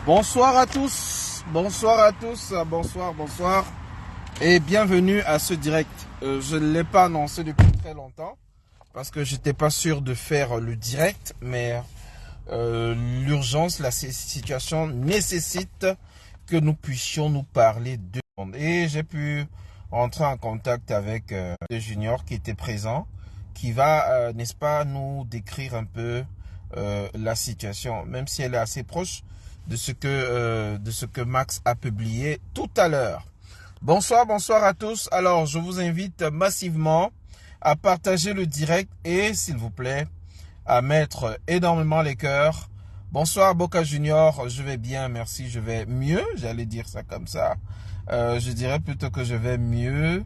Bonsoir à tous, bonsoir et bienvenue à ce direct. Je ne l'ai pas annoncé depuis très longtemps parce que j'étais pas sûr de faire le direct, mais l'urgence, la situation nécessite que nous puissions nous parler de monde. Et j'ai pu entrer en contact avec le junior qui était présent, qui va, n'est-ce pas, nous décrire un peu la situation, même si elle est assez proche de ce que Max a publié tout à l'heure. Bonsoir à tous. Alors, je vous invite massivement à partager le direct et, s'il vous plaît, à mettre énormément les cœurs. Bonsoir Boca Junior, je vais bien, merci, je vais mieux, j'allais dire ça comme ça. Je dirais plutôt que je vais mieux.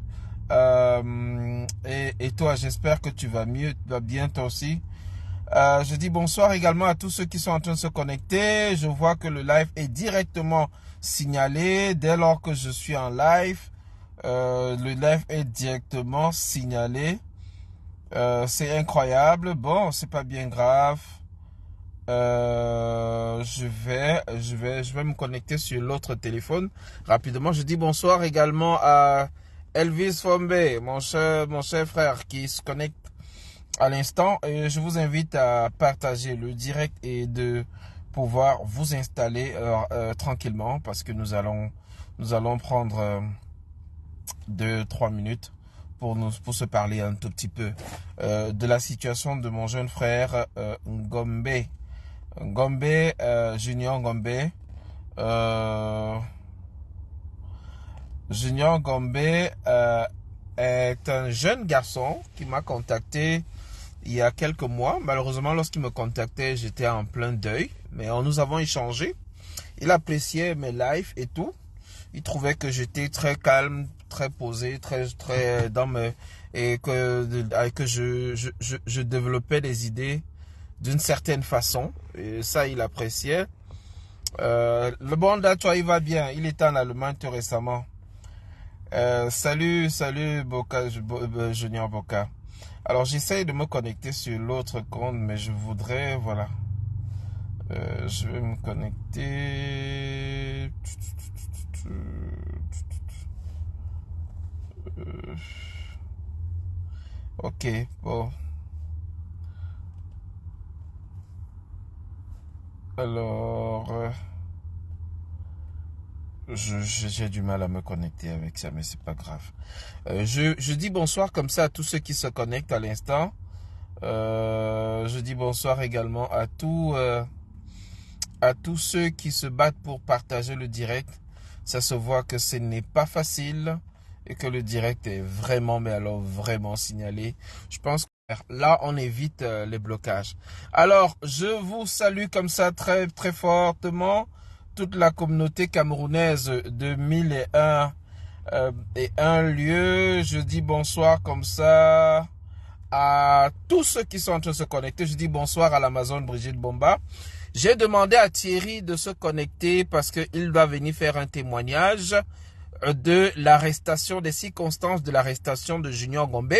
Et toi, j'espère que tu vas mieux, tu vas bien toi aussi. Je dis bonsoir également à tous ceux qui sont en train de se connecter. Je vois que le live est directement signalé. Dès lors que je suis en live, le live est directement signalé. C'est incroyable. Bon, c'est pas bien grave. Je vais me connecter sur l'autre téléphone rapidement. Je dis bonsoir également à Elvis Fombe, mon cher frère qui se connecte à l'instant. Et je vous invite à partager le direct et de pouvoir vous installer tranquillement parce que nous allons prendre 2-3 minutes pour se parler un tout petit peu de la situation de mon jeune frère Junior Ngombe. Junior Ngombe est un jeune garçon qui m'a contacté il y a quelques mois. Malheureusement, lorsqu'il me contactait, j'étais en plein deuil. Mais nous avons échangé. Il appréciait mes lives et tout. Il trouvait que j'étais très calme, très posé, très dans mes... Et que je développais des idées d'une certaine façon. Et ça, il appréciait. Le bon là, toi, il va bien. Il était en Allemagne tout récemment. Salut Boca, Junior Boca. Alors, j'essaye de me connecter sur l'autre compte, mais je voudrais, voilà. Je vais me connecter. Ok, bon. Alors, j'ai du mal à me connecter avec ça, mais c'est pas grave. Je dis bonsoir comme ça à tous ceux qui se connectent à l'instant. Je dis bonsoir également à tous ceux qui se battent pour partager le direct. Ça se voit que ce n'est pas facile et que le direct est vraiment, mais alors vraiment signalé. Je pense que là, on évite les blocages. Alors, je vous salue comme ça très, très fortement. Toute la communauté camerounaise de 1001 et un lieu. Je dis bonsoir comme ça à tous ceux qui sont en train de se connecter. Je dis bonsoir à l'Amazon Brigitte Bomba. J'ai demandé à Thierry de se connecter parce qu'il doit venir faire un témoignage de l'arrestation, des circonstances de l'arrestation de Junior Ngombe.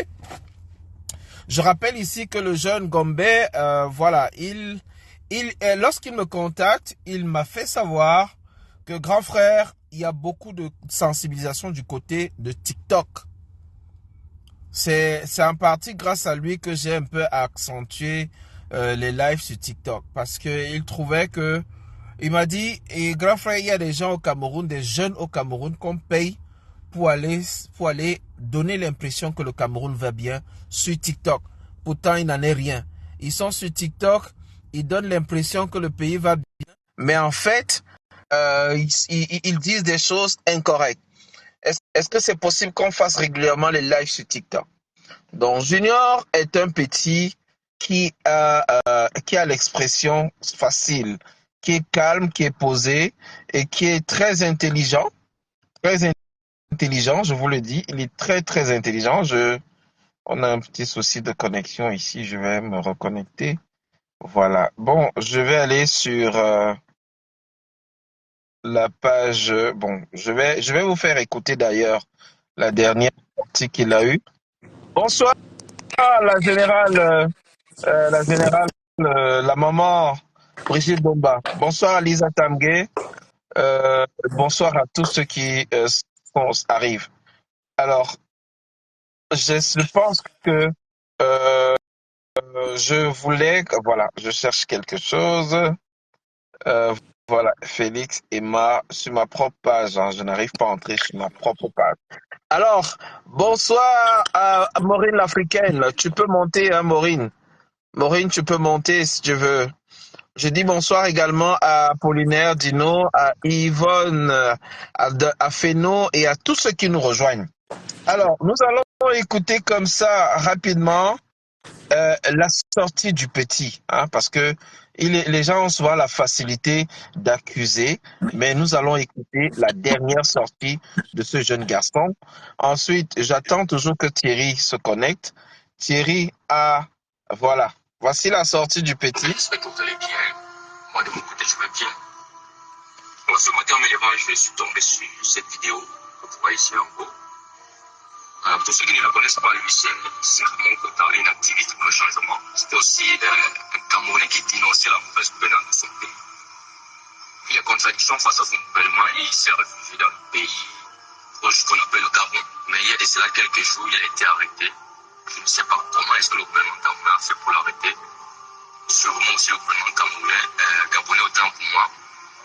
Je rappelle ici que le jeune Ngombe, voilà, lorsqu'il me contacte, il m'a fait savoir que grand frère, il y a beaucoup de sensibilisation du côté de TikTok. C'est en partie grâce à lui que j'ai un peu accentué les lives sur TikTok parce que il trouvait que il m'a dit, et grand frère, il y a des gens au Cameroun, des jeunes au Cameroun qu'on paye pour aller donner l'impression que le Cameroun va bien sur TikTok. Pourtant, il n'en est rien. Ils sont sur TikTok, ils donnent l'impression que le pays va bien, mais en fait, ils disent des choses incorrectes. Est-ce que c'est possible qu'on fasse régulièrement les lives sur TikTok? Donc, Junior est un petit qui a l'expression facile, qui est calme, qui est posé et qui est très intelligent. Très intelligent, je vous le dis. Il est très, très intelligent. On a un petit souci de connexion ici. Je vais me reconnecter. Voilà. Bon, je vais aller sur la page. Bon, je vais vous faire écouter d'ailleurs la dernière partie qu'il a eue. Bonsoir, la générale. La générale, la maman Brigitte Bomba. Bonsoir Lisa Tamgué. Bonsoir à tous ceux qui arrivent. Alors, je pense que euh, je voulais, voilà, je cherche quelque chose. Euh, voilà, Félix, Emma, sur ma propre page, hein, je n'arrive pas à entrer sur ma propre page. Alors, bonsoir à Maureen l'Africaine. Tu peux monter, hein, Maureen. Maureen, tu peux monter si tu veux. Je dis bonsoir également à Apollinaire, Dino, à Yvonne, à Féno et à tous ceux qui nous rejoignent. Alors, nous allons écouter comme ça rapidement la sortie du petit, hein, parce que les gens ont souvent la facilité d'accuser, mais nous allons écouter la dernière sortie de ce jeune garçon. Ensuite, j'attends toujours que Thierry se connecte. Thierry a, voilà, voici la sortie du petit. J'espère que vous allez bien. Moi, de mon côté, je vais bien. Alors, ce matin, en me levant, je suis tombé sur cette vidéo que vous voyez ici en haut. Pour ceux qui ne la connaissent pas, lui, c'est Ramon Kota, un activiste pour le changement. C'était aussi un Camerounais qui dénonçait la mauvaise gouvernance de son pays. Il y a contradiction face à son gouvernement et il s'est réfugié dans le pays proche qu'on appelle le Gabon. Mais il y a de cela quelques jours, il a été arrêté. Je ne sais pas comment est-ce que le gouvernement camerounais a fait pour l'arrêter. Sûrement aussi le gouvernement gabonais autant pour moi,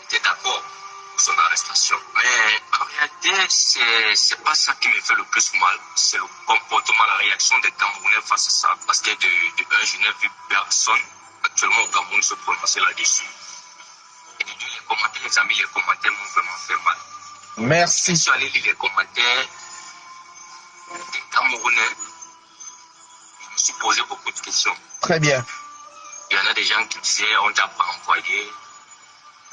était d'accord pour son arrestation. Mais en réalité, c'est pas ça qui me fait le plus mal. C'est le comportement, la réaction des Camerounais face à ça. Parce que de un, je n'ai vu personne actuellement au Cameroun se prononcer là-dessus. Et de deux, les commentaires, les amis, les commentaires m'ont vraiment fait mal. Merci. Je suis allé lire les commentaires des Camerounais. Je me suis posé beaucoup de questions. Très bien. Il y en a des gens qui disaient on t'a pas envoyé.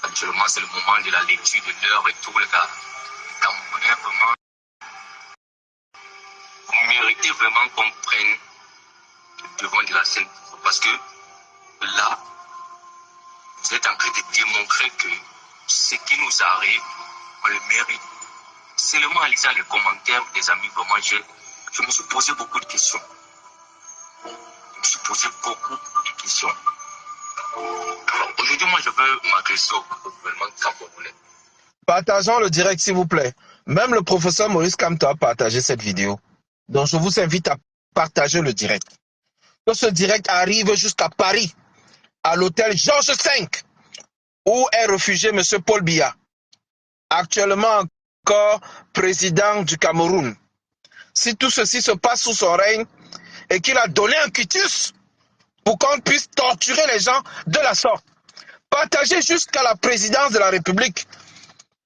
Actuellement, c'est le moment de la lecture de l'heure et tout, les gars. Les Camerounais, vraiment, vous méritez vraiment qu'on prenne le devant de la scène. Parce que là, vous êtes en train de démontrer que ce qui nous arrive, on le mérite. Seulement en lisant les commentaires des amis, vraiment, je me suis posé beaucoup de questions. Je me suis posé beaucoup de questions. Alors, aujourd'hui, moi, je veux m'adresser au gouvernement camerounais. Partageons le direct, s'il vous plaît. Même le professeur Maurice Kamto a partagé cette vidéo. Donc, je vous invite à partager le direct. Que ce direct arrive jusqu'à Paris, à l'hôtel Georges V, où est réfugié M. Paul Biya, actuellement encore président du Cameroun. Si tout ceci se passe sous son règne et qu'il a donné un quitus pour qu'on puisse torturer les gens de la sorte, partagez jusqu'à la présidence de la République.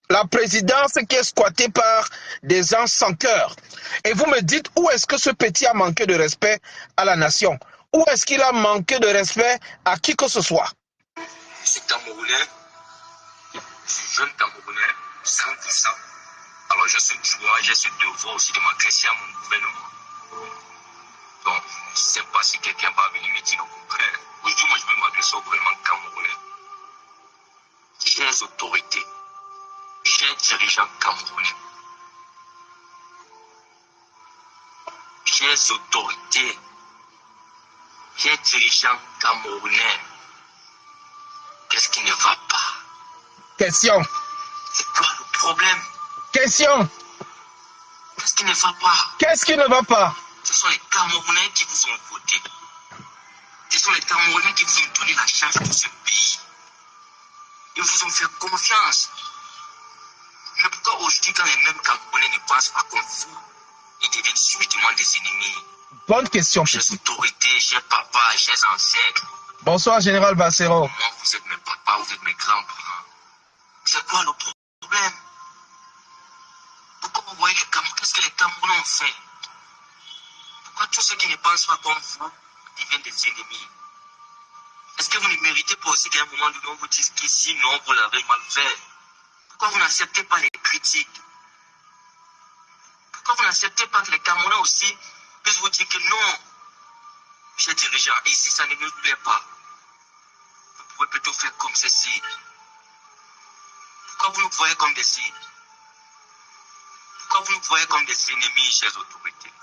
La présidence qui est squattée par des gens sans cœur. Et vous me dites où est-ce que ce petit a manqué de respect à la nation? Où est-ce qu'il a manqué de respect à qui que ce soit? Je suis Camerounais, je suis jeune Camerounais, 100%. Alors j'ai ce droit, j'ai ce devoir aussi de m'adresser à mon gouvernement. Donc je ne sais pas si quelqu'un va venir me dire le contraire. Aujourd'hui, moi je veux m'adresser au gouvernement camerounais. Chers autorités, chers dirigeants camerounais, chers autorités, chers dirigeants camerounais, qu'est-ce qui ne va pas? Question. C'est quoi le problème? Question. Qu'est-ce qui ne va pas? Qu'est-ce qui ne va pas? Ce sont les Camerounais qui vous ont voté. Ce sont les Camerounais qui vous ont donné la chance de ce pays. Ils vous ont fait confiance. Mais pourquoi aujourd'hui, quand les mêmes Camerounais ne pensent pas comme vous, ils deviennent subitement des ennemis? Bonne question. Chers autorités, chers papas, chers ancêtres. Bonsoir, Général Bassero. Moi, vous êtes mes papas, vous êtes mes grands-parents. C'est quoi le problème? Pourquoi vous voyez les Camerounais? Qu'est-ce que les Camerounais ont fait? Pourquoi tous ceux qui ne pensent pas comme vous deviennent des ennemis? Est-ce que vous ne méritez pas aussi qu'à un moment donné, on vous dise qu'ici, non, vous l'avez mal fait? Pourquoi vous n'acceptez pas les critiques? Pourquoi vous n'acceptez pas que les Camerounais aussi puissent vous dire que non, chers dirigeants, ici, ça ne nous plaît pas. Vous pouvez plutôt faire comme ceci. Pourquoi vous nous voyez comme des cibles? Pourquoi vous nous voyez comme des ennemis, chers autorités?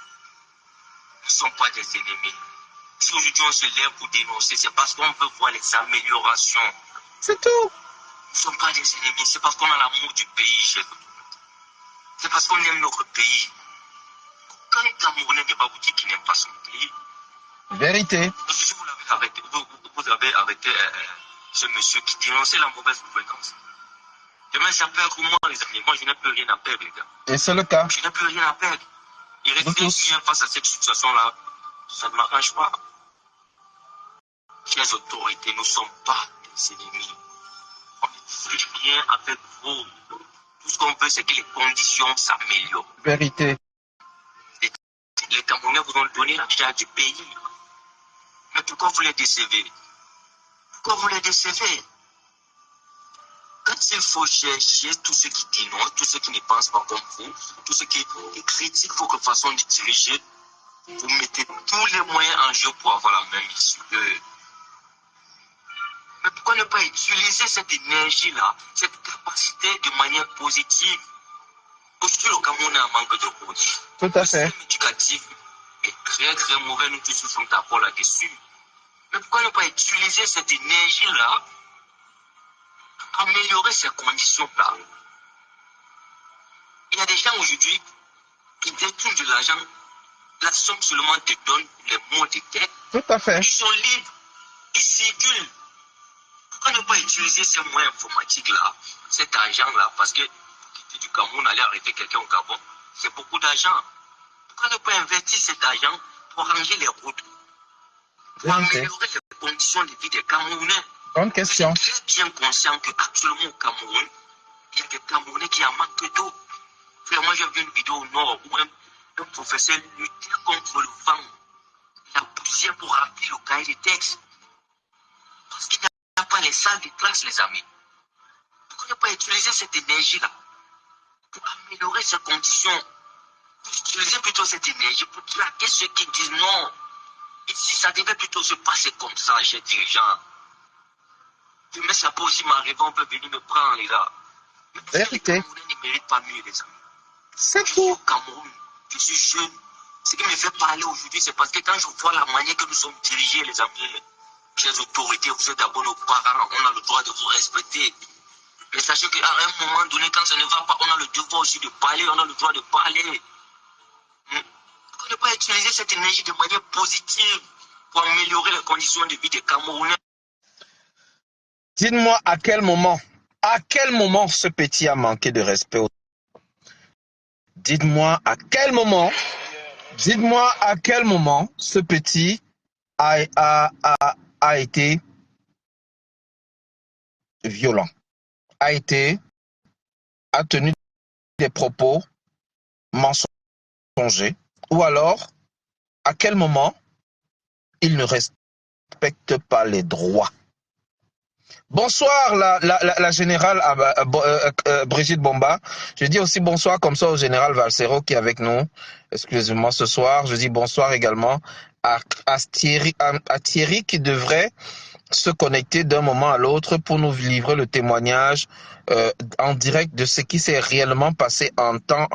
Nous ne sommes pas des ennemis. Si aujourd'hui on se lève pour dénoncer, c'est parce qu'on veut voir les améliorations. C'est tout. Nous ne sommes pas des ennemis, c'est parce qu'on a l'amour du pays chez nous. C'est parce qu'on aime notre pays. Quand un Camerounais ne va vous dire qu'il n'aime pas son pays, Vérité. si vous avez arrêté ce monsieur qui dénonçait la mauvaise gouvernance. Demain, ça peut être moi, les amis. Moi, je n'ai plus rien à perdre, les gars. Et c'est le cas. Je n'ai plus rien à perdre. Et rester bien face à cette situation-là, ça ne m'arrange pas. Chers autorités, nous ne sommes pas des ennemis. On est bien avec vous. Tout ce qu'on veut, c'est que les conditions s'améliorent. Vérité. Les Camerounais vous ont donné la charge du pays. Mais pourquoi vous les décevez? Pourquoi vous les décevez? Quand il faut chercher tous ceux qui dénoncent, tous ceux qui ne pensent pas comme vous, tous ceux qui critiquent votre façon de diriger, vous mettez tous les moyens en jeu pour avoir la même issue. Mais pourquoi ne pas utiliser cette énergie-là, cette capacité de manière positive? Aujourd'hui, le Cameroun a un manque de coach. Tout à Le fait. système éducatif est très très mauvais, nous tous sommes d'accord là-dessus. Mais pourquoi ne pas utiliser cette énergie-là, améliorer ces conditions-là? Il y a des gens aujourd'hui qui détournent de l'argent, la somme seulement te donne les mots de tête. Tout à fait. Ils sont libres, ils circulent. Pourquoi ne pas utiliser ces moyens informatiques-là, cet argent-là? Parce que pour quitter du Cameroun, aller arrêter quelqu'un au Gabon, c'est beaucoup d'argent. Pourquoi ne pas investir cet argent pour ranger les routes, pour améliorer les conditions de vie des Camerounais? Bonne question. Je suis très bien conscient qu'actuellement au Cameroun, il y a des Camerounais qui en manquent d'eau. Moi, j'ai vu une vidéo au nord où un professeur luttait contre le vent, la poussière pour remplir le cahier des textes. Parce qu'il n'y a pas les salles de classe, les amis. Pourquoi ne pas utiliser cette énergie-là pour améliorer ces conditions? Vous utilisez plutôt cette énergie pour traquer ceux qui disent non. Ici, ça devait plutôt se passer comme ça, chers dirigeants. Mais ça peut aussi m'arriver, on peut venir me prendre, les gars. Mais les Camerounais ne méritent pas mieux, les amis. C'est Je suis au Cameroun, je suis jeune. Ce qui me fait parler aujourd'hui, c'est parce que quand je vois la manière que nous sommes dirigés, les amis, chers autorités, vous êtes d'abord nos parents, on a le droit de vous respecter. Mais sachez qu'à un moment donné, quand ça ne va pas, on a le devoir aussi de parler, on a le droit de parler. Pourquoi ne pas utiliser cette énergie de manière positive pour améliorer les conditions de vie des Camerounais? Dites-moi à quel moment ce petit a manqué de respect. Dites-moi à quel moment ce petit a été violent, a tenu des propos mensongers, ou alors à quel moment il ne respecte pas les droits. Bonsoir la générale Brigitte Bomba. Je dis aussi bonsoir comme ça au général Valsero qui est avec nous. Excusez-moi ce soir. Je dis bonsoir également à Thierry qui devrait se connecter d'un moment à l'autre pour nous livrer le témoignage en direct de ce qui s'est réellement passé en temps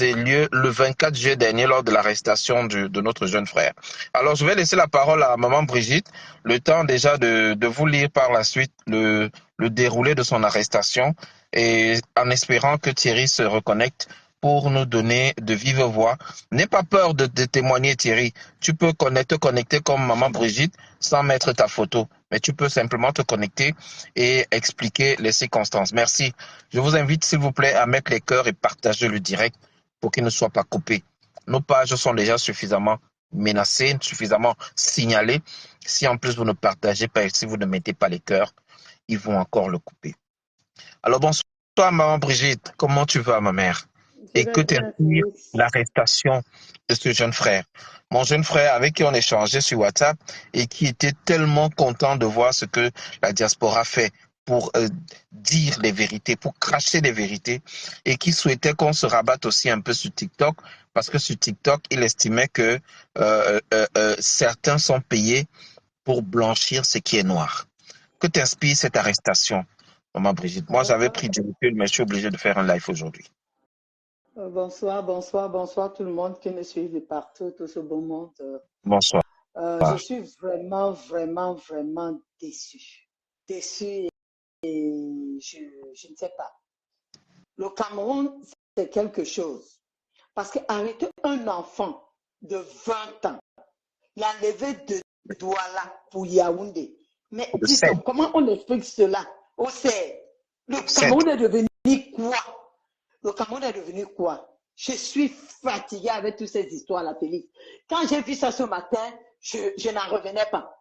et lieu le 24 juillet dernier lors de l'arrestation de notre jeune frère. Alors, je vais laisser la parole à maman Brigitte, le temps déjà de vous lire par la suite le déroulé de son arrestation et en espérant que Thierry se reconnecte pour nous donner de vive voix. N'aie pas peur de témoigner, Thierry. Tu peux te connecter comme maman Brigitte sans mettre ta photo, mais tu peux simplement te connecter et expliquer les circonstances. Merci. Je vous invite, s'il vous plaît, à mettre les cœurs et partager le direct pour qu'il ne soit pas coupé. Nos pages sont déjà suffisamment menacées, suffisamment signalées. Si en plus vous ne partagez pas et si vous ne mettez pas les cœurs, ils vont encore le couper. Alors bonsoir, maman Brigitte. Comment tu vas, ma mère? Et que t'inspire l'arrestation de ce jeune frère? Mon jeune frère avec qui on échangeait sur WhatsApp et qui était tellement content de voir ce que la diaspora fait pour dire les vérités, pour cracher les vérités, et qui souhaitait qu'on se rabatte aussi un peu sur TikTok, parce que sur TikTok, il estimait que certains sont payés pour blanchir ce qui est noir. Que t'inspire cette arrestation, maman Brigitte? Moi, j'avais pris du recul, mais je suis obligé de faire un live aujourd'hui. Bonsoir tout le monde qui me suit de partout, tout ce beau monde. Bonsoir. Je suis vraiment déçue. Déçue je ne sais pas. Le Cameroun, c'est quelque chose. Parce qu'arrêter un enfant de 20 ans, l'enlever de Douala pour Yaoundé. Mais Le dites-moi, 7. comment on explique cela? Au CER, le 7. Cameroun est devenu quoi? Le Cameroun est devenu quoi? Je suis fatiguée avec toutes ces histoires-là, Félix. Quand j'ai vu ça ce matin, je n'en revenais pas.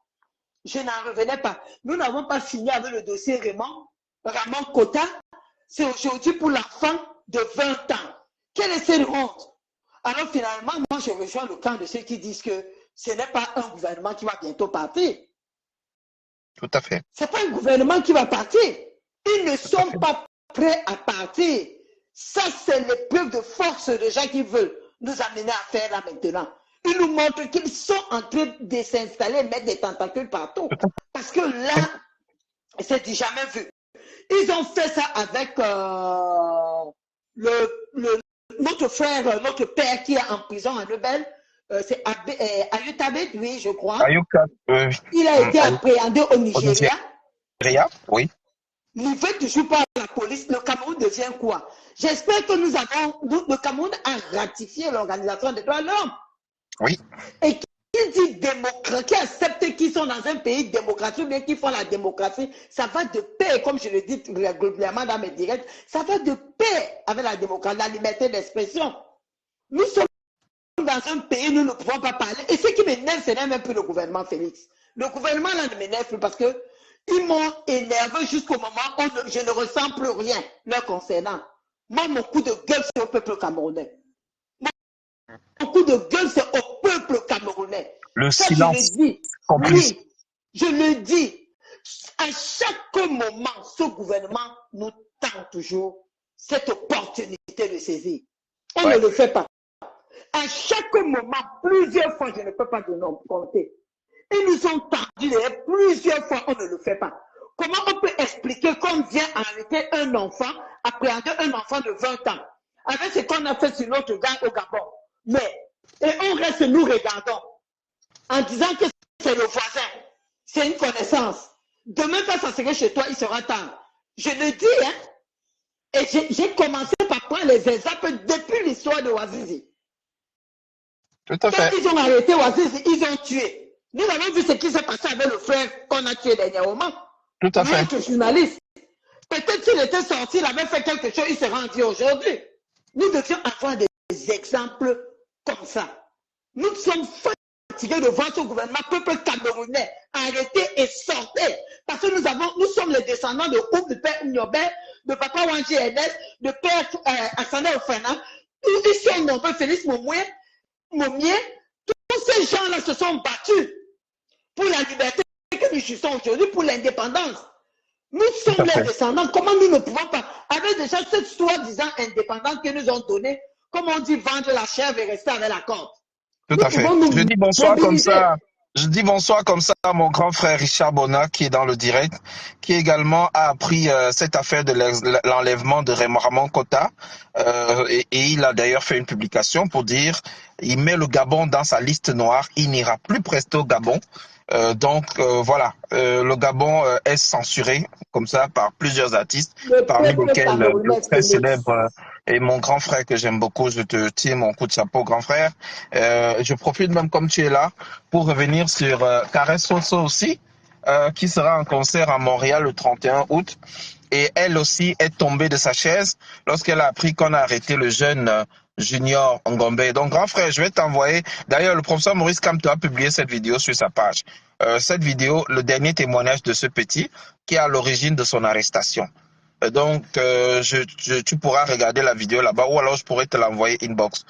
Je n'en revenais pas. Nous n'avons pas fini avec le dossier Ramon Kota. C'est aujourd'hui pour l'enfant de 20 ans. Quelle est cette honte? Alors finalement, moi, je rejoins le camp de ceux qui disent que ce n'est pas un gouvernement qui va bientôt partir. Tout à fait. Ce n'est pas un gouvernement qui va partir. Ils ne sont pas prêts à partir. Ça, c'est l'épreuve de force de gens qui veulent nous amener à faire là maintenant. Ils nous montrent qu'ils sont en train de s'installer, mettre des tentacules partout. Parce que là, c'est du jamais vu. Ils ont fait ça avec notre frère, notre père qui est en prison à Nobel. C'est Ayut Abed, oui, je crois. Il a été appréhendé au Nigeria. Oui. Il ne fait toujours pas la police. Le Cameroun devient quoi? J'espère que le Cameroun a ratifié l'Organisation des droits de l'homme. Oui. Et qui dit démocratie, qui accepte qu'ils sont dans un pays démocratique, ou bien qu'ils font la démocratie, ça va de paix, comme je le dis régulièrement dans mes directs, ça va de paix avec la démocratie, la liberté d'expression. Nous sommes dans un pays, nous ne pouvons pas parler. Et ce qui m'énerve, ce n'est même plus le gouvernement, Félix. Le gouvernement, là, ne m'énerve plus parce que ils m'ont énervé jusqu'au moment où je ne ressens plus rien leur concernant. Moi, mon coup de gueule, c'est au peuple camerounais. Mon coup de gueule, c'est au peuple camerounais. Le ça, silence. Je le dis. Complice. Oui, je le dis. À chaque moment, ce gouvernement nous tend toujours cette opportunité de saisir. On ne le fait pas. À chaque moment, plusieurs fois, je ne peux pas compter. Ils nous ont tendu plusieurs fois, on ne le fait pas. Comment on peut expliquer qu'on vient arrêter un enfant, appréhender un enfant de 20 ans, avec ce qu'on a fait sur notre gars au Gabon? Et on reste, nous regardons, en disant que c'est le voisin, c'est une connaissance. Demain, quand ça serait chez toi, il sera tard. Je le dis, hein. Et j'ai commencé par prendre les exemples depuis l'histoire de Ouazizi. Tout à fait. Quand ils ont arrêté Ouazizi, ils ont tué. Nous avons vu ce qui s'est passé avec le frère qu'on a tué dernièrement. Tout à fait. L'autre journaliste. Peut-être s'il était sorti, il avait fait quelque chose, il serait rendu aujourd'hui. Nous devions avoir des exemples comme ça. Nous sommes fatigués de voir ce gouvernement, peuple camerounais, arrêter et sortir. Parce que nous sommes les descendants de Ouf, de père Nyobel, de papa Wanji Ernest, de père Assane Ofana. Ils sont nombreux, Félix Momier. Tous ces gens-là se sont battus pour la liberté que nous jouissons aujourd'hui, pour l'indépendance. Nous sommes les descendants. Comment nous ne pouvons pas, avec déjà cette soi-disant indépendance que nous ont donnée, comme on dit, vendre la chair et rester avec la corde. Tout à fait. Je dis bonsoir comme ça. Je dis bonsoir comme ça à mon grand frère Richard Bona qui est dans le direct, qui également a appris cette affaire de l'enlèvement de Ramon Kota. Et il a d'ailleurs fait une publication pour dire il met le Gabon dans sa liste noire, il n'ira plus presto au Gabon. Voilà, le Gabon est censuré comme ça par plusieurs artistes, parmi lesquels le très célèbre et mon grand frère que j'aime beaucoup. Je te tire mon coup de chapeau, grand frère. Je profite même comme tu es là pour revenir sur Karen Soso aussi, qui sera en concert à Montréal le 31 août. Et elle aussi est tombée de sa chaise lorsqu'elle a appris qu'on a arrêté le jeune Junior Ngombe. Donc, grand frère, je vais t'envoyer. D'ailleurs, le professeur Maurice Kamto a publié cette vidéo sur sa page. Cette vidéo, le dernier témoignage de ce petit qui est à l'origine de son arrestation. Donc, tu pourras regarder la vidéo là-bas ou alors je pourrais te l'envoyer inbox.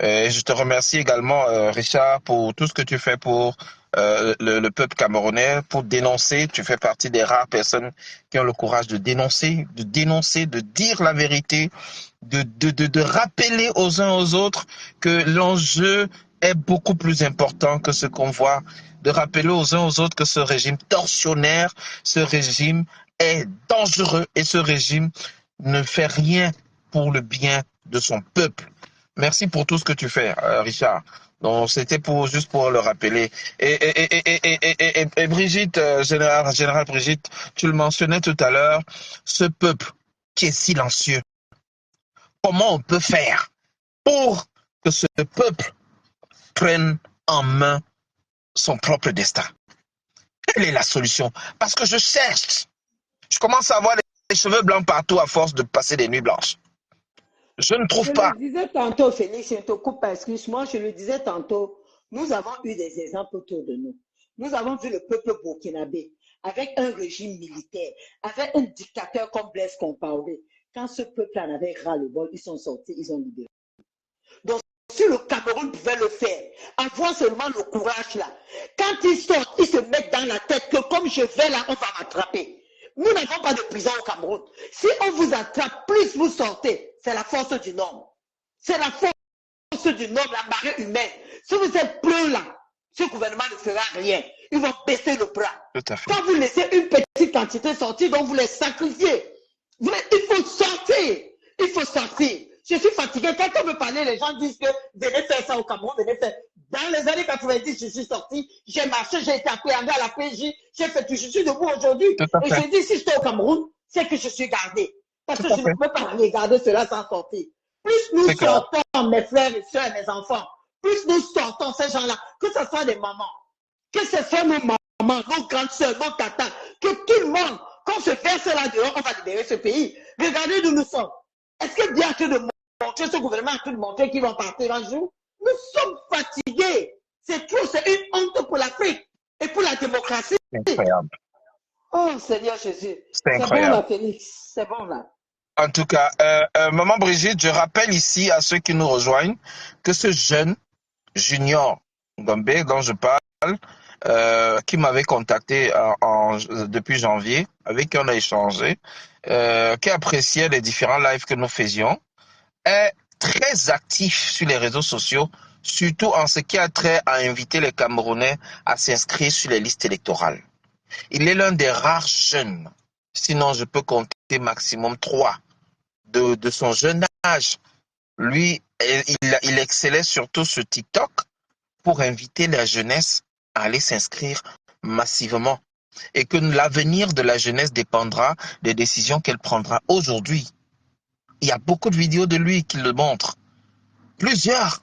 Je te remercie également, Richard, pour tout ce que tu fais pour le peuple camerounais, pour dénoncer. Tu fais partie des rares personnes qui ont le courage de dénoncer, de dire la vérité, de rappeler aux uns aux autres que l'enjeu est beaucoup plus important que ce qu'on voit, de rappeler aux uns aux autres que ce régime tortionnaire, ce régime est dangereux et ce régime ne fait rien pour le bien de son peuple. Merci pour tout ce que tu fais, Richard. Donc, c'était juste pour le rappeler. Et Brigitte, général Brigitte, tu le mentionnais tout à l'heure, ce peuple qui est silencieux, comment on peut faire pour que ce peuple prenne en main son propre destin? Quelle est la solution? Parce que je commence à avoir les cheveux blancs partout à force de passer des nuits blanches. Je ne Je trouve le pas. disais tantôt, Félix, je ne te coupe pas, excuse-moi, je le disais tantôt, nous avons eu des exemples autour de nous. Nous avons vu le peuple burkinabé avec un régime militaire, avec un dictateur comme Blaise Compaoré. Quand ce peuple en avait ras-le-bol, ils sont sortis, ils ont libéré. Donc, si le Cameroun pouvait le faire, avoir seulement le courage là, quand ils sortent, ils se mettent dans la tête que comme je vais là, on va m'attraper. Nous n'avons pas de prison au Cameroun. Si on vous attrape, plus vous sortez, c'est la force du nombre. C'est la force du nombre, la marée humaine. Si vous êtes plein là, ce gouvernement ne fera rien. Ils vont baisser le bras. Tout à fait. Quand vous laissez une petite quantité sortir, donc vous les sacrifiez. Il faut sortir. Il faut sortir. Je suis fatigué. Quand on me parlait, les gens disent que venez faire ça au Cameroun, venez faire. Dans les années 90, je suis sorti, j'ai marché, j'ai été appréhendé à la PJ, j'ai fait tout, je suis debout aujourd'hui. Et je dis, si j'étais au Cameroun, c'est que je suis gardé. Parce que je ne peux pas regarder cela sans sortir. Plus nous sortons, mes frères et soeurs, mes enfants, plus nous sortons ces gens-là, que ce soit des mamans, que ce soit nos mamans, nos grandes soeurs, nos tatas, que tout le monde, qu'on se verse là dehors, on va libérer ce pays. Regardez d'où nous sommes. Est-ce que bien que de montrer ce gouvernement a tout montré qu'ils vont partir un jour? Nous sommes fatigués. C'est trop, c'est une honte pour l'Afrique et pour la démocratie. C'est incroyable. Oh Seigneur Jésus. C'est incroyable. Bon là, Félix. C'est bon là. En tout cas, Maman Brigitte, je rappelle ici à ceux qui nous rejoignent que ce jeune Junior Gombe dont je parle, qui m'avait contacté depuis janvier, avec qui on a échangé, qui appréciait les différents lives que nous faisions, est très actif sur les réseaux sociaux, surtout en ce qui a trait à inviter les Camerounais à s'inscrire sur les listes électorales. Il est l'un des rares jeunes, sinon je peux compter maximum 3, de son jeune âge. Lui, il excellait surtout sur TikTok pour inviter la jeunesse à aller s'inscrire massivement. Et que l'avenir de la jeunesse dépendra des décisions qu'elle prendra aujourd'hui. Il y a beaucoup de vidéos de lui qui le montrent. Plusieurs.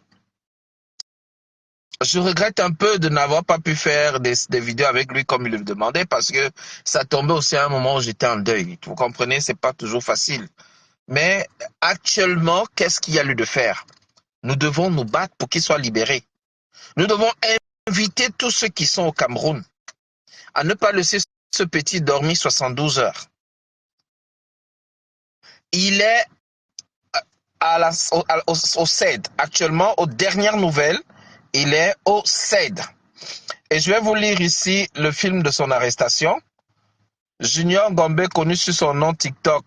Je regrette un peu de n'avoir pas pu faire des vidéos avec lui comme il le demandait parce que ça tombait aussi à un moment où j'étais en deuil. Vous comprenez, c'est pas toujours facile. Mais actuellement, qu'est-ce qu'il y a lieu de faire? Nous devons nous battre pour qu'il soit libéré. Nous devons inviter tous ceux qui sont au Cameroun à ne pas laisser ce petit dormir 72 heures. Il est au CED. Actuellement, aux dernières nouvelles, il est au CED. Et je vais vous lire ici le film de son arrestation. Junior Gombe, connu sur son nom TikTok,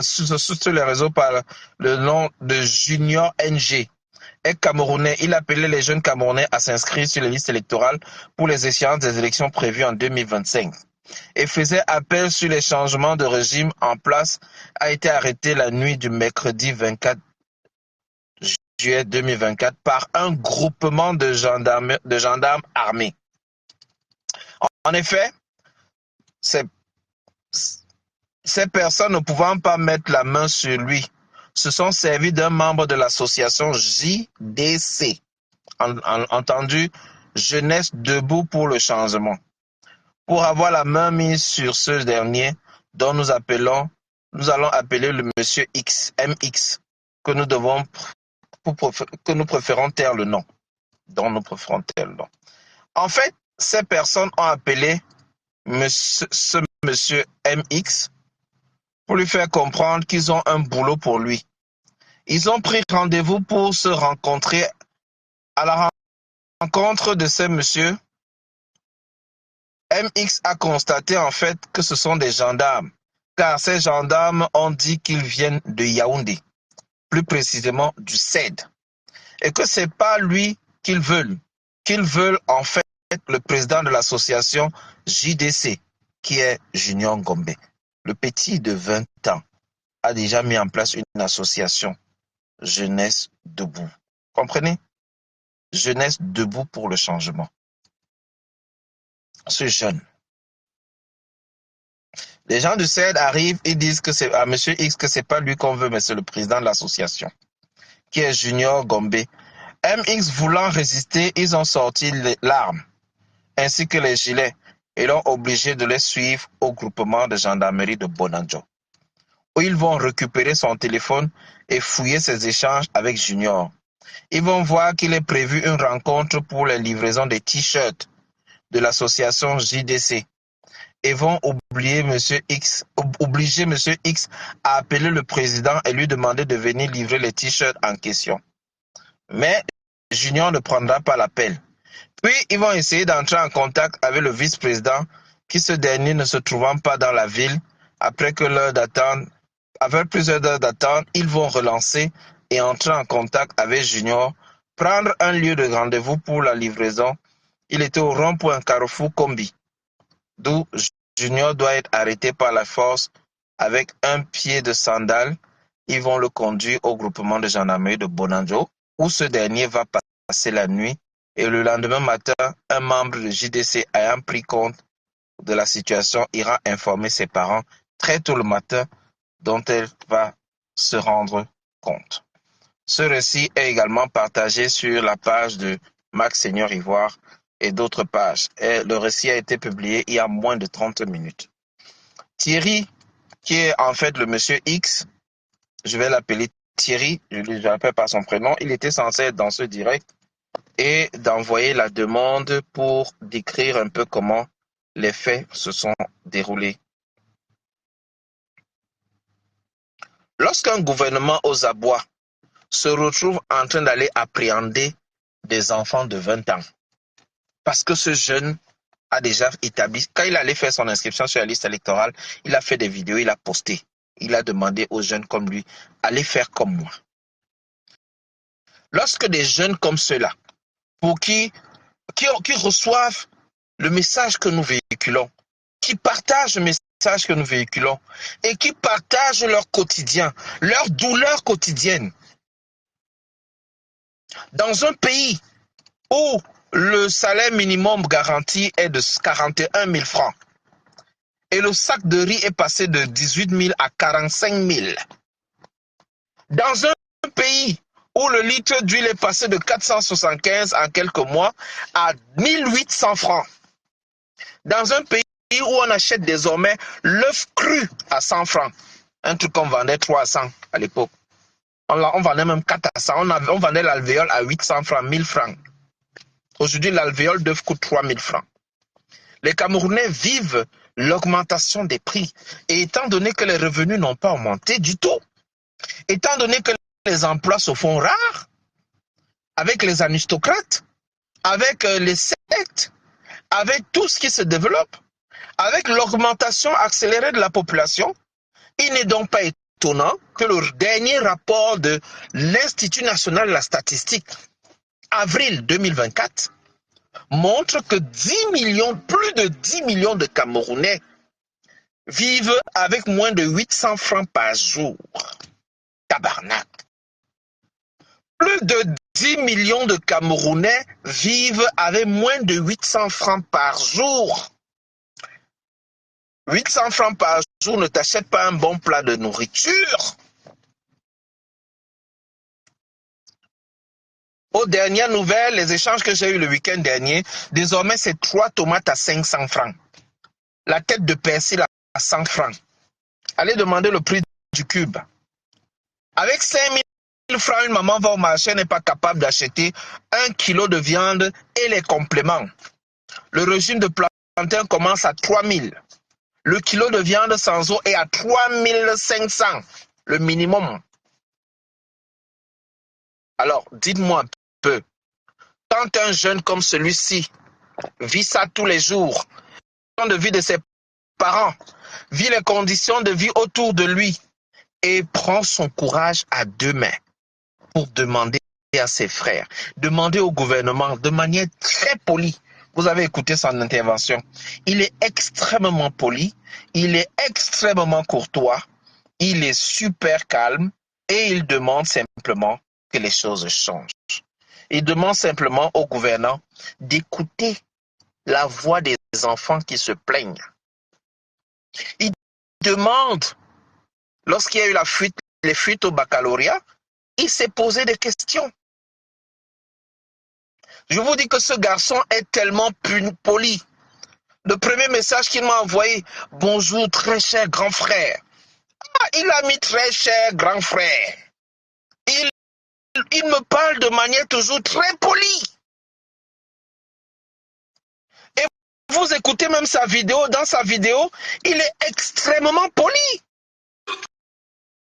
sur les réseaux par le nom de Junior NG, est camerounais. Il appelait les jeunes Camerounais à s'inscrire sur les listes électorales pour les échéances des élections prévues en 2025 et faisait appel sur les changements de régime en place. A été arrêté la nuit du mercredi 24 juillet 2024 par un groupement de gendarmes armés. En effet, ces personnes ne pouvant pas mettre la main sur lui se sont servis d'un membre de l'association JDC, entendu Jeunesse debout pour le changement, pour avoir la main mise sur ce dernier dont nous allons appeler le monsieur X, MX, que nous préférons taire le nom, dont nous préférons taire le nom. En fait, ces personnes ont appelé ce monsieur MX pour lui faire comprendre qu'ils ont un boulot pour lui. Ils ont pris rendez-vous pour se rencontrer. À la rencontre de ces messieurs, MX a constaté en fait que ce sont des gendarmes, car ces gendarmes ont dit qu'ils viennent de Yaoundé, plus précisément du CED, et que c'est pas lui qu'ils veulent en fait le président de l'association JDC, qui est Junior Gombe. Le petit de 20 ans a déjà mis en place une association Jeunesse debout. Comprenez? jeunesse debout pour le changement. Ce jeune. Les gens du CED arrivent et disent que c'est à Monsieur X que c'est pas lui qu'on veut, mais c'est le président de l'association, qui est Junior Gombe. MX voulant résister, ils ont sorti l'arme, ainsi que les gilets, et l'ont obligé de les suivre au groupement de gendarmerie de Bonanjo, où ils vont récupérer son téléphone et fouiller ses échanges avec Junior. Ils vont voir qu'il est prévu une rencontre pour les livraisons des t-shirts de l'association JDC et vont obliger Monsieur X à appeler le président et lui demander de venir livrer les t-shirts en question. Mais Junior ne prendra pas l'appel. Puis ils vont essayer d'entrer en contact avec le vice-président, qui ce dernier ne se trouvant pas dans la ville, après plusieurs heures d'attente, ils vont relancer et entrer en contact avec Junior, prendre un lieu de rendez-vous pour la livraison. Il était au rond-point Carrefour Combi, d'où Junior doit être arrêté par la force avec un pied de sandale. Ils vont le conduire au groupement de gendarmerie de Bonanjo, où ce dernier va passer la nuit, et le lendemain matin, un membre de JDC ayant pris compte de la situation ira informer ses parents très tôt le matin, dont elle va se rendre compte. Ce récit est également partagé sur la page de Max Seigneur Ivoire et d'autres pages. Et le récit a été publié il y a moins de 30 minutes. Thierry, qui est en fait le monsieur X, je vais l'appeler Thierry, je ne l'appelle pas son prénom, il était censé être dans ce direct et d'envoyer la demande pour décrire un peu comment les faits se sont déroulés. Lorsqu'un gouvernement aux abois se retrouve en train d'aller appréhender des enfants de 20 ans, parce que ce jeune a déjà établi, quand il allait faire son inscription sur la liste électorale, il a fait des vidéos, il a posté, il a demandé aux jeunes comme lui, allez faire comme moi. Lorsque des jeunes comme ceux-là, pour qui reçoivent le message que nous véhiculons, qui partagent le message que nous véhiculons et qui partagent leur quotidien, leur douleur quotidienne, dans un pays où le salaire minimum garanti est de 41 000 francs et le sac de riz est passé de 18 000 à 45 000. Dans un pays où le litre d'huile est passé de 475 en quelques mois à 1800 francs. Dans un pays où on achète désormais l'œuf cru à 100 francs, un truc qu'on vendait 300 à l'époque. On vendait même 400, on vendait l'alvéole à 800 francs, 1000 francs. Aujourd'hui, l'alvéole d'œuf coûte 3000 francs. Les Camerounais vivent l'augmentation des prix. Et étant donné que les revenus n'ont pas augmenté du tout, étant donné que les emplois se font rares, avec les aristocrates, avec les sectes, avec tout ce qui se développe, avec l'augmentation accélérée de la population, il n'est donc pas étonnant que le dernier rapport de l'Institut national de la statistique, avril 2024, montre que plus de 10 millions de Camerounais vivent avec moins de 800 francs par jour. Tabarnak. Plus de 10 millions de Camerounais vivent avec moins de 800 francs par jour. 800 francs par jour ne t'achète pas un bon plat de nourriture. Aux dernières nouvelles, les échanges que j'ai eus le week-end dernier, désormais c'est 3 tomates à 500 francs. La tête de persil à 100 francs. Allez demander le prix du cube. Avec 5 000 francs, une maman va au marché, elle n'est pas capable d'acheter 1 kilo de viande et les compléments. Le régime de plantain commence à 3 000. Le kilo de viande sans eau est à 3 500, le minimum. Alors, dites-moi un peu, quand un jeune comme celui-ci vit ça tous les jours, de vie de ses parents, vit les conditions de vie autour de lui et prend son courage à deux mains pour demander à ses frères, demander au gouvernement de manière très polie. Vous avez écouté son intervention. Il est extrêmement poli, il est extrêmement courtois, il est super calme et il demande simplement que les choses changent. Il demande simplement aux gouvernants d'écouter la voix des enfants qui se plaignent. Il demande, lorsqu'il y a eu les fuites au baccalauréat, il s'est posé des questions. Je vous dis que ce garçon est tellement poli. Le premier message qu'il m'a envoyé, bonjour très cher grand frère. Ah, il a mis très cher grand frère. Il me parle de manière toujours très polie. Et vous écoutez même sa vidéo, dans sa vidéo, il est extrêmement poli.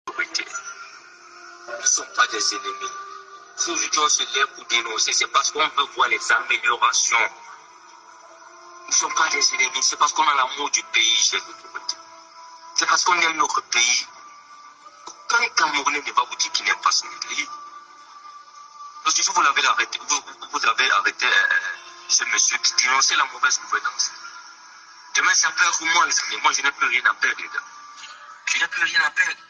Nous ne sommes pas des ennemis. Si aujourd'hui on se lève pour dénoncer, c'est parce qu'on veut voir les améliorations. Nous ne sommes pas des ennemis, c'est parce qu'on a l'amour du pays, chers autorités. C'est parce qu'on aime notre pays. Quand un Camerounais ne va vous dire qu'il n'aime pas son pays, parce que vous l'avez arrêté, vous avez arrêté ce monsieur qui dénonçait la mauvaise gouvernance. Demain, c'est après pour moi, les amis. Moi, je n'ai plus rien à perdre, les gars. Je n'ai plus rien à perdre.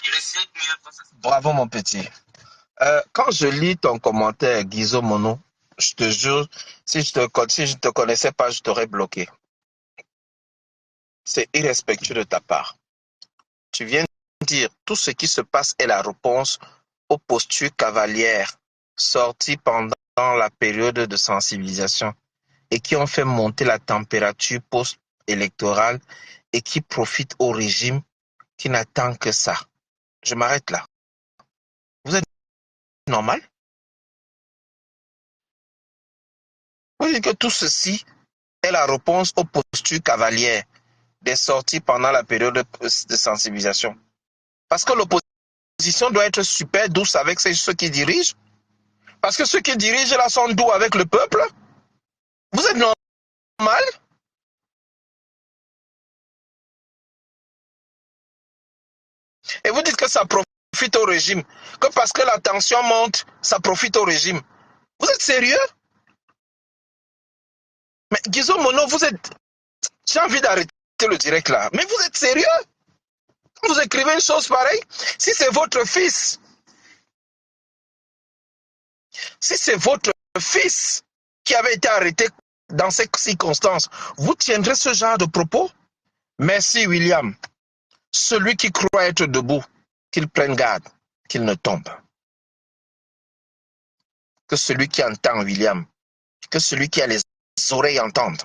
Il reste mieux face à ça. Bravo, mon petit. Quand je lis ton commentaire, Guizo Mono, je te jure, si je ne te connaissais pas, je t'aurais bloqué. C'est irrespectueux de ta part. Tu viens de dire tout ce qui se passe est la réponse aux postures cavalières sorties pendant la période de sensibilisation et qui ont fait monter la température post-électorale et qui profitent au régime qui n'attend que ça. Je m'arrête là. Vous êtes normal? Vous dites que tout ceci est la réponse aux postures cavalières des sorties pendant la période de sensibilisation. Parce que l'opposition doit être super douce avec ceux qui dirigent. Parce que ceux qui dirigent là sont doux avec le peuple. Vous êtes normal? Et vous dites que ça profite au régime. Que parce que la tension monte, ça profite au régime. Vous êtes sérieux? Mais Guizo Mono, vous êtes... J'ai envie d'arrêter le direct là. Mais vous êtes sérieux? Vous écrivez une chose pareille? Si c'est votre fils, qui avait été arrêté dans ces circonstances, vous tiendrez ce genre de propos? Merci William. Celui qui croit être debout, qu'il prenne garde, qu'il ne tombe. Que celui qui entend William, que celui qui a les oreilles entende.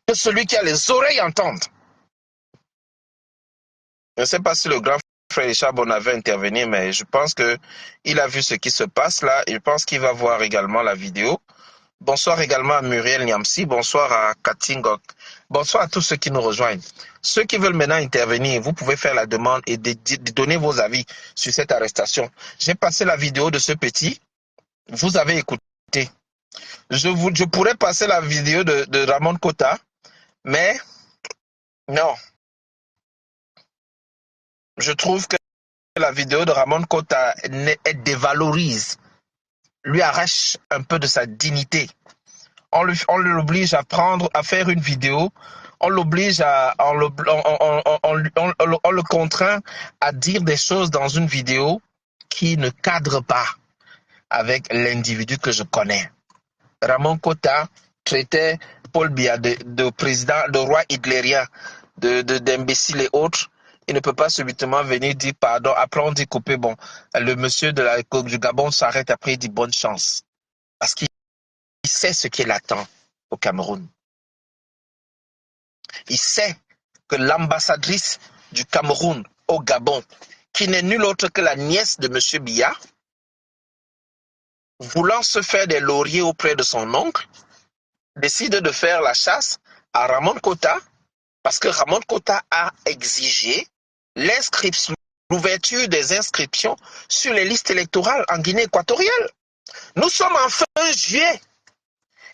Que celui qui a les oreilles entende. Je ne sais pas si le grand frère Richard Bonavent intervenir, mais je pense qu'il a vu ce qui se passe là. Je pense qu'il va voir également la vidéo. Bonsoir également à Muriel Niamsi. Bonsoir à Katingok. Bonsoir à tous ceux qui nous rejoignent. Ceux qui veulent maintenant intervenir, vous pouvez faire la demande et de donner vos avis sur cette arrestation. J'ai passé la vidéo de ce petit. Vous avez écouté. Je pourrais passer la vidéo de Ramon Kota, mais non. Je trouve que la vidéo de Ramon Kota dévalorise, lui arrache un peu de sa dignité. On l'oblige à faire une vidéo, on le contraint à dire des choses dans une vidéo qui ne cadre pas avec l'individu que je connais. Ramon Kota traitait Paul Biya de président, de roi hitlérien, d'imbécile et autres. Il ne peut pas subitement venir dire pardon. Après, on dit couper. Bon, le monsieur du Gabon s'arrête après, il dit bonne chance. Parce qu'il sait ce qu'il attend au Cameroun. Il sait que l'ambassadrice du Cameroun au Gabon, qui n'est nulle autre que la nièce de monsieur Biya, voulant se faire des lauriers auprès de son oncle, décide de faire la chasse à Ramon Kota, parce que Ramon Kota a exigé l'ouverture des inscriptions sur les listes électorales en Guinée équatoriale. Nous sommes en fin juillet.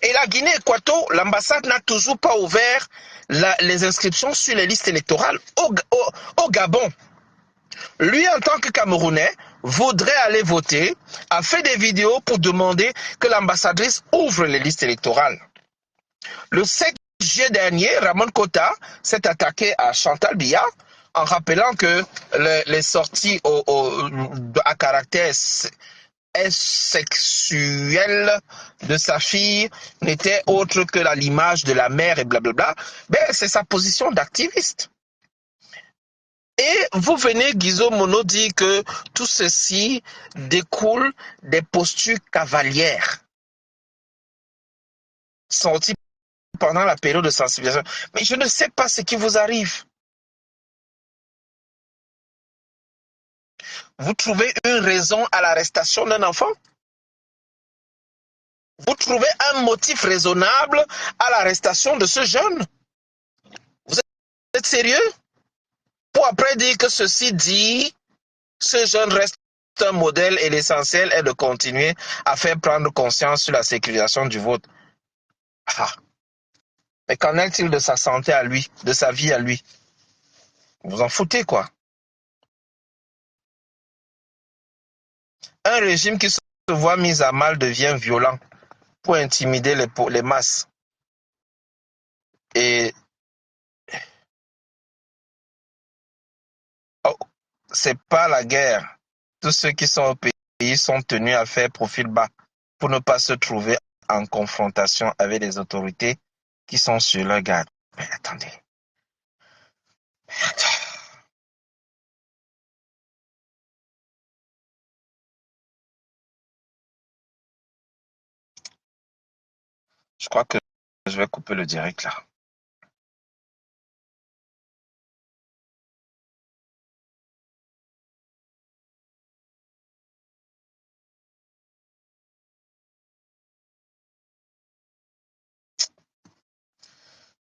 Et la Guinée équatoriale, l'ambassade n'a toujours pas ouvert les inscriptions sur les listes électorales au Gabon. Lui, en tant que Camerounais, voudrait aller voter, a fait des vidéos pour demander que l'ambassadrice ouvre les listes électorales. Le 7 juillet dernier, Ramon Kota s'est attaqué à Chantal Biya en rappelant que les sorties à caractère sexuelle de sa fille n'était autre que l'image de la mère et blablabla, ben c'est sa position d'activiste. Et vous venez, Guizot Mono, dire que tout ceci découle des postures cavalières sorties pendant la période de sensibilisation. Mais je ne sais pas ce qui vous arrive. Vous trouvez une raison à l'arrestation d'un enfant? Vous trouvez un motif raisonnable à l'arrestation de ce jeune? Vous êtes sérieux? Pour après dire que ceci dit, ce jeune reste un modèle et l'essentiel est de continuer à faire prendre conscience sur la sécurisation du vote. Ah. Mais qu'en est-il de sa santé à lui, de sa vie à lui? Vous en foutez, quoi. Un régime qui se voit mis à mal devient violent pour intimider les masses. Et oh, c'est pas la guerre. Tous ceux qui sont au pays sont tenus à faire profil bas pour ne pas se trouver en confrontation avec les autorités qui sont sur leur garde. Mais attendez. Je crois que je vais couper le direct là.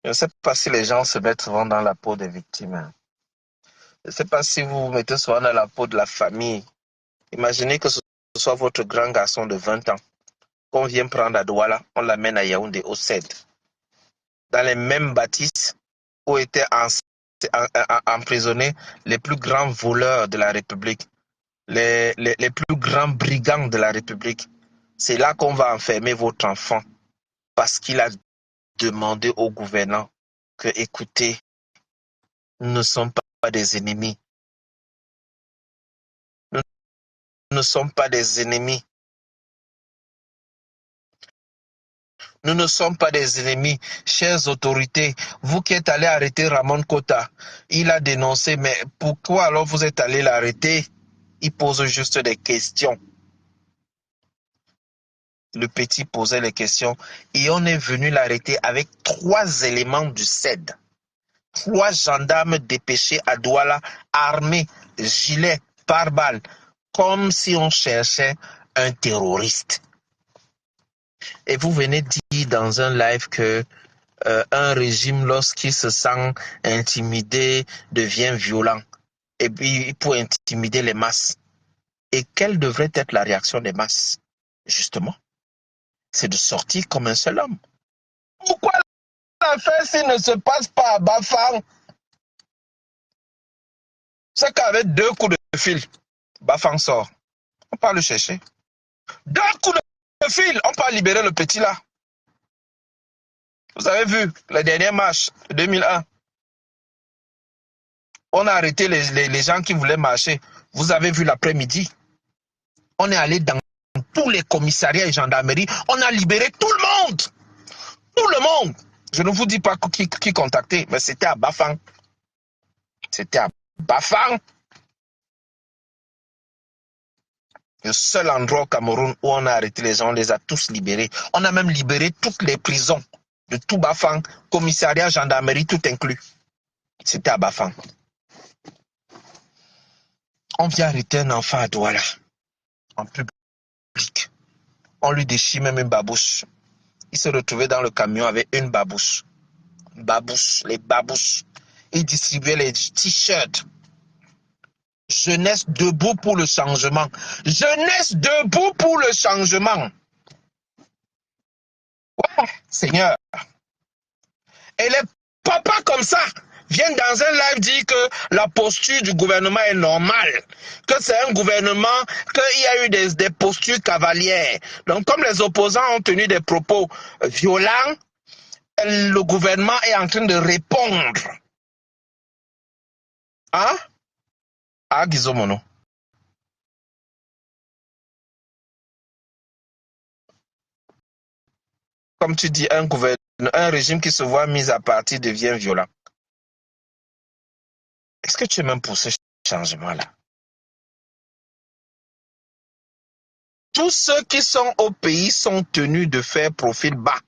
Je ne sais pas si les gens se mettent souvent dans la peau des victimes. Je ne sais pas si vous vous mettez souvent dans la peau de la famille. Imaginez que ce soit votre grand garçon de 20 ans qu'on vient prendre à Douala, on l'amène à Yaoundé au CED, dans les mêmes bâtisses où étaient emprisonnés les plus grands voleurs de la République, les plus grands brigands de la République. C'est là qu'on va enfermer votre enfant parce qu'il a demandé au gouvernant que, écoutez, nous ne sommes pas des ennemis. Nous ne sommes pas des ennemis. Nous ne sommes pas des ennemis. Chères autorités, vous qui êtes allés arrêter Ramon Kota, il a dénoncé, mais pourquoi alors vous êtes allés l'arrêter? Il pose juste des questions. Le petit posait les questions et on est venu l'arrêter avec 3 éléments du CED. 3 gendarmes dépêchés à Douala, armés, gilets, pare-balles, comme si on cherchait un terroriste. Et vous venez dire dans un live que un régime, lorsqu'il se sent intimidé, devient violent. Et puis, pour intimider les masses. Et quelle devrait être la réaction des masses? Justement, c'est de sortir comme un seul homme. Pourquoi l'affaire s'il ne se passe pas à Bafang? C'est qu'avec 2 coups de fil, Bafang sort. On peut le chercher. 2 coups de fil, on peut libérer le petit là. Vous avez vu les dernières marches de 2001. On a arrêté les gens qui voulaient marcher. Vous avez vu l'après-midi. On est allé dans tous les commissariats et gendarmeries. On a libéré tout le monde. Tout le monde. Je ne vous dis pas qui contacter, mais c'était à Bafang. C'était à Bafang. Le seul endroit au Cameroun où on a arrêté les gens, on les a tous libérés. On a même libéré toutes les prisons de tout Bafang, commissariat, gendarmerie, tout inclus. C'était à Bafang. On vient arrêter un enfant à Douala, en public. On lui déchire même une babouche. Il se retrouvait dans le camion avec une babouche. Babouche, les babouches. Il distribuait les t-shirts. Jeunesse debout pour le changement. Jeunesse debout pour le changement. Ouais, Seigneur. Et les papas comme ça viennent dans un live dire que la posture du gouvernement est normale, que c'est un gouvernement, qu'il y a eu des postures cavalières. Donc comme les opposants ont tenu des propos violents, le gouvernement est en train de répondre. Hein? Ah, Guizot Mono. comme tu dis, un régime qui se voit mis à partie devient violent. Est-ce que tu es même pour ce changement-là? Tous ceux qui sont au pays sont tenus de faire profil bas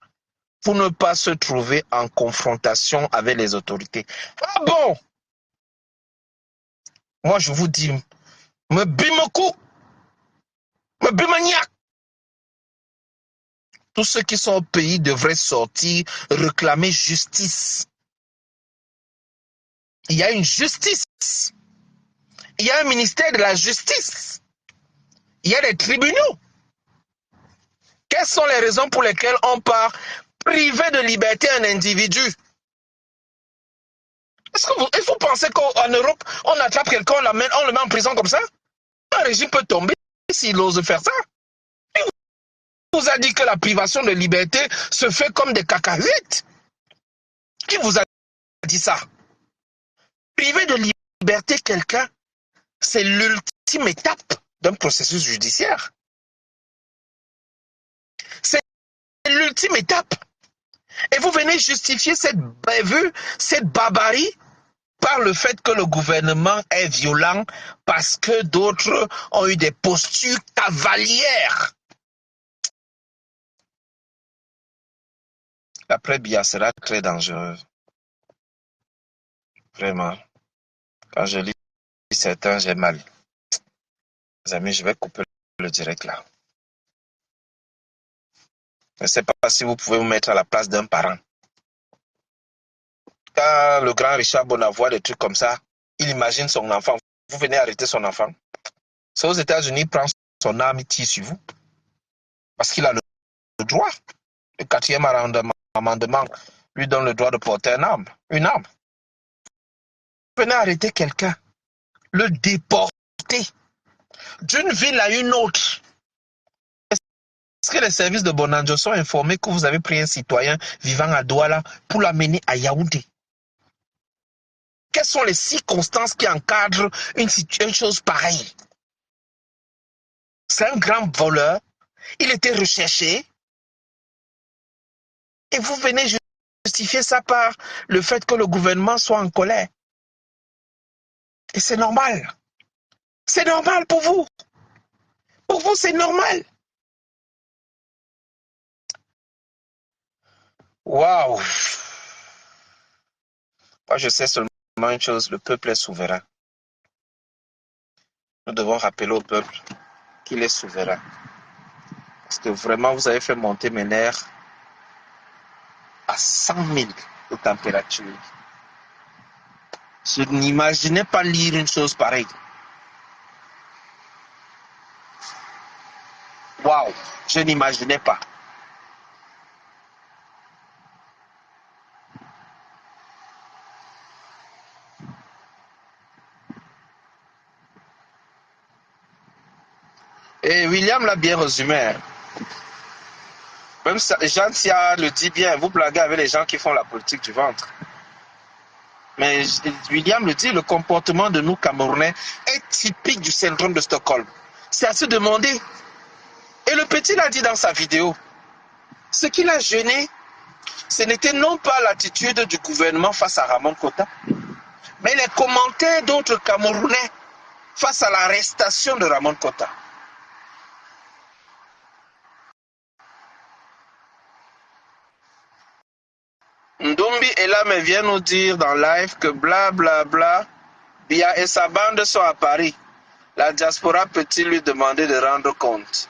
pour ne pas se trouver en confrontation avec les autorités. Ah bon? Moi, je vous dis, me bimekou, me bimaniac. Tous ceux qui sont au pays devraient sortir, réclamer justice. Il y a une justice. Il y a un ministère de la justice. Il y a des tribunaux. Quelles sont les raisons pour lesquelles on part priver de liberté un individu? Est-ce que vous pensez qu'en Europe, on attrape quelqu'un, on le met en prison comme ça? Un régime peut tomber s'il ose faire ça. Qui vous a dit que la privation de liberté se fait comme des cacahuètes? Qui vous a dit ça? Priver de liberté quelqu'un, c'est l'ultime étape d'un processus judiciaire. C'est l'ultime étape. Et vous venez justifier cette bavure, cette barbarie par le fait que le gouvernement est violent parce que d'autres ont eu des postures cavalières. L'après Biya sera très dangereuse. Vraiment. Quand je lis certains, j'ai mal. Les amis, je vais couper le direct là. Je ne sais pas si vous pouvez vous mettre à la place d'un parent. Quand le grand Richard Bona voit des trucs comme ça, il imagine son enfant. Vous venez arrêter son enfant. C'est aux États-Unis, il prend son arme, il tire sur vous. Parce qu'il a le droit. Le 4e amendement lui donne le droit de porter une arme. Vous venez arrêter quelqu'un, le déporter d'une ville à une autre. Est-ce que les services de Bonanjo sont informés que vous avez pris un citoyen vivant à Douala pour l'amener à Yaoundé? Quelles sont les circonstances qui encadrent une chose pareille? C'est un grand voleur. Il était recherché. Et vous venez justifier ça par le fait que le gouvernement soit en colère. Et c'est normal. C'est normal pour vous. Pour vous, c'est normal. Waouh! Moi, je sais seulement une chose, le peuple est souverain. Nous devons rappeler au peuple qu'il est souverain. Parce que vraiment, vous avez fait monter mes nerfs à 100 000 de température. Je n'imaginais pas lire une chose pareille. Waouh! Je n'imaginais pas. Et William l'a bien résumé. Même Jean Tia le dit bien, vous blaguez avec les gens qui font la politique du ventre. Mais William le dit, le comportement de nous Camerounais est typique du syndrome de Stockholm. C'est à se demander. Et le petit l'a dit dans sa vidéo. Ce qui l'a gêné, ce n'était non pas l'attitude du gouvernement face à Ramon Kota, mais les commentaires d'autres Camerounais face à l'arrestation de Ramon Kota. Ndombi est là, mais vient nous dire dans live que blablabla, Biya et sa bande sont à Paris. La diaspora peut-il lui demander de rendre compte?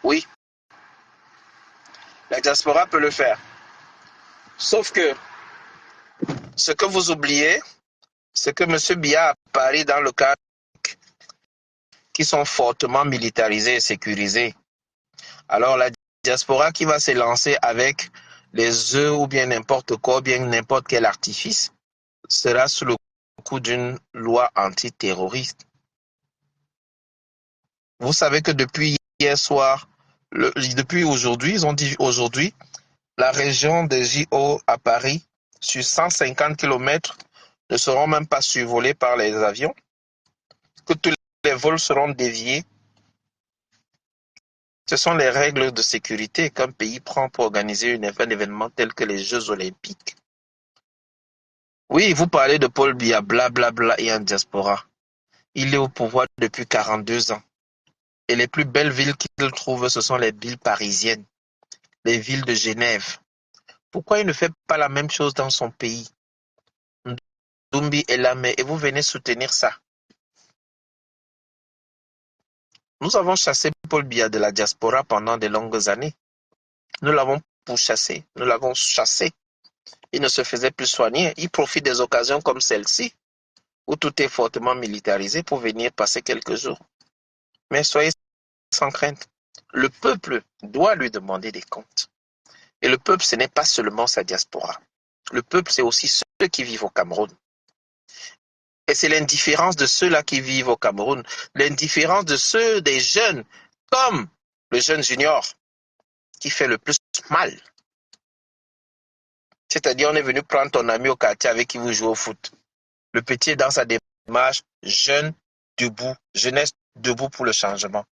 Oui. La diaspora peut le faire. Sauf que ce que vous oubliez, c'est que M. Biya à Paris, dans le cadre qui sont fortement militarisés et sécurisés. Alors la diaspora qui va se lancer avec les œufs ou bien n'importe quoi, ou bien n'importe quel artifice, sera sous le coup d'une loi antiterroriste. Vous savez que depuis hier soir, depuis aujourd'hui, ils ont dit aujourd'hui, la région des JO à Paris, sur 150 km, ne seront même pas survolés par les avions, que tous les vols seront déviés Ce sont les règles de sécurité qu'un pays prend pour organiser un événement tel que les Jeux Olympiques. Oui, vous parlez de Paul Biya, blablabla, et en diaspora. Il est au pouvoir depuis 42 ans. Et les plus belles villes qu'il trouve, ce sont les villes parisiennes, les villes de Genève. Pourquoi il ne fait pas la même chose dans son pays? Ndumbi est là, mais et vous venez soutenir ça. Nous avons chassé Paul Biya de la diaspora pendant de longues années. Nous l'avons pourchassé, nous l'avons chassé. Il ne se faisait plus soigner. Il profite des occasions comme celle-ci, où tout est fortement militarisé, pour venir passer quelques jours. Mais soyez sans crainte. Le peuple doit lui demander des comptes. Et le peuple, ce n'est pas seulement sa diaspora. Le peuple, c'est aussi ceux qui vivent au Cameroun. Et c'est l'indifférence de ceux-là qui vivent au Cameroun, l'indifférence de ceux des jeunes, comme le jeune junior, qui fait le plus mal. C'est-à-dire, on est venu prendre ton ami au quartier avec qui vous jouez au foot. Le petit est dans sa démarche, jeune, debout, jeunesse debout pour le changement.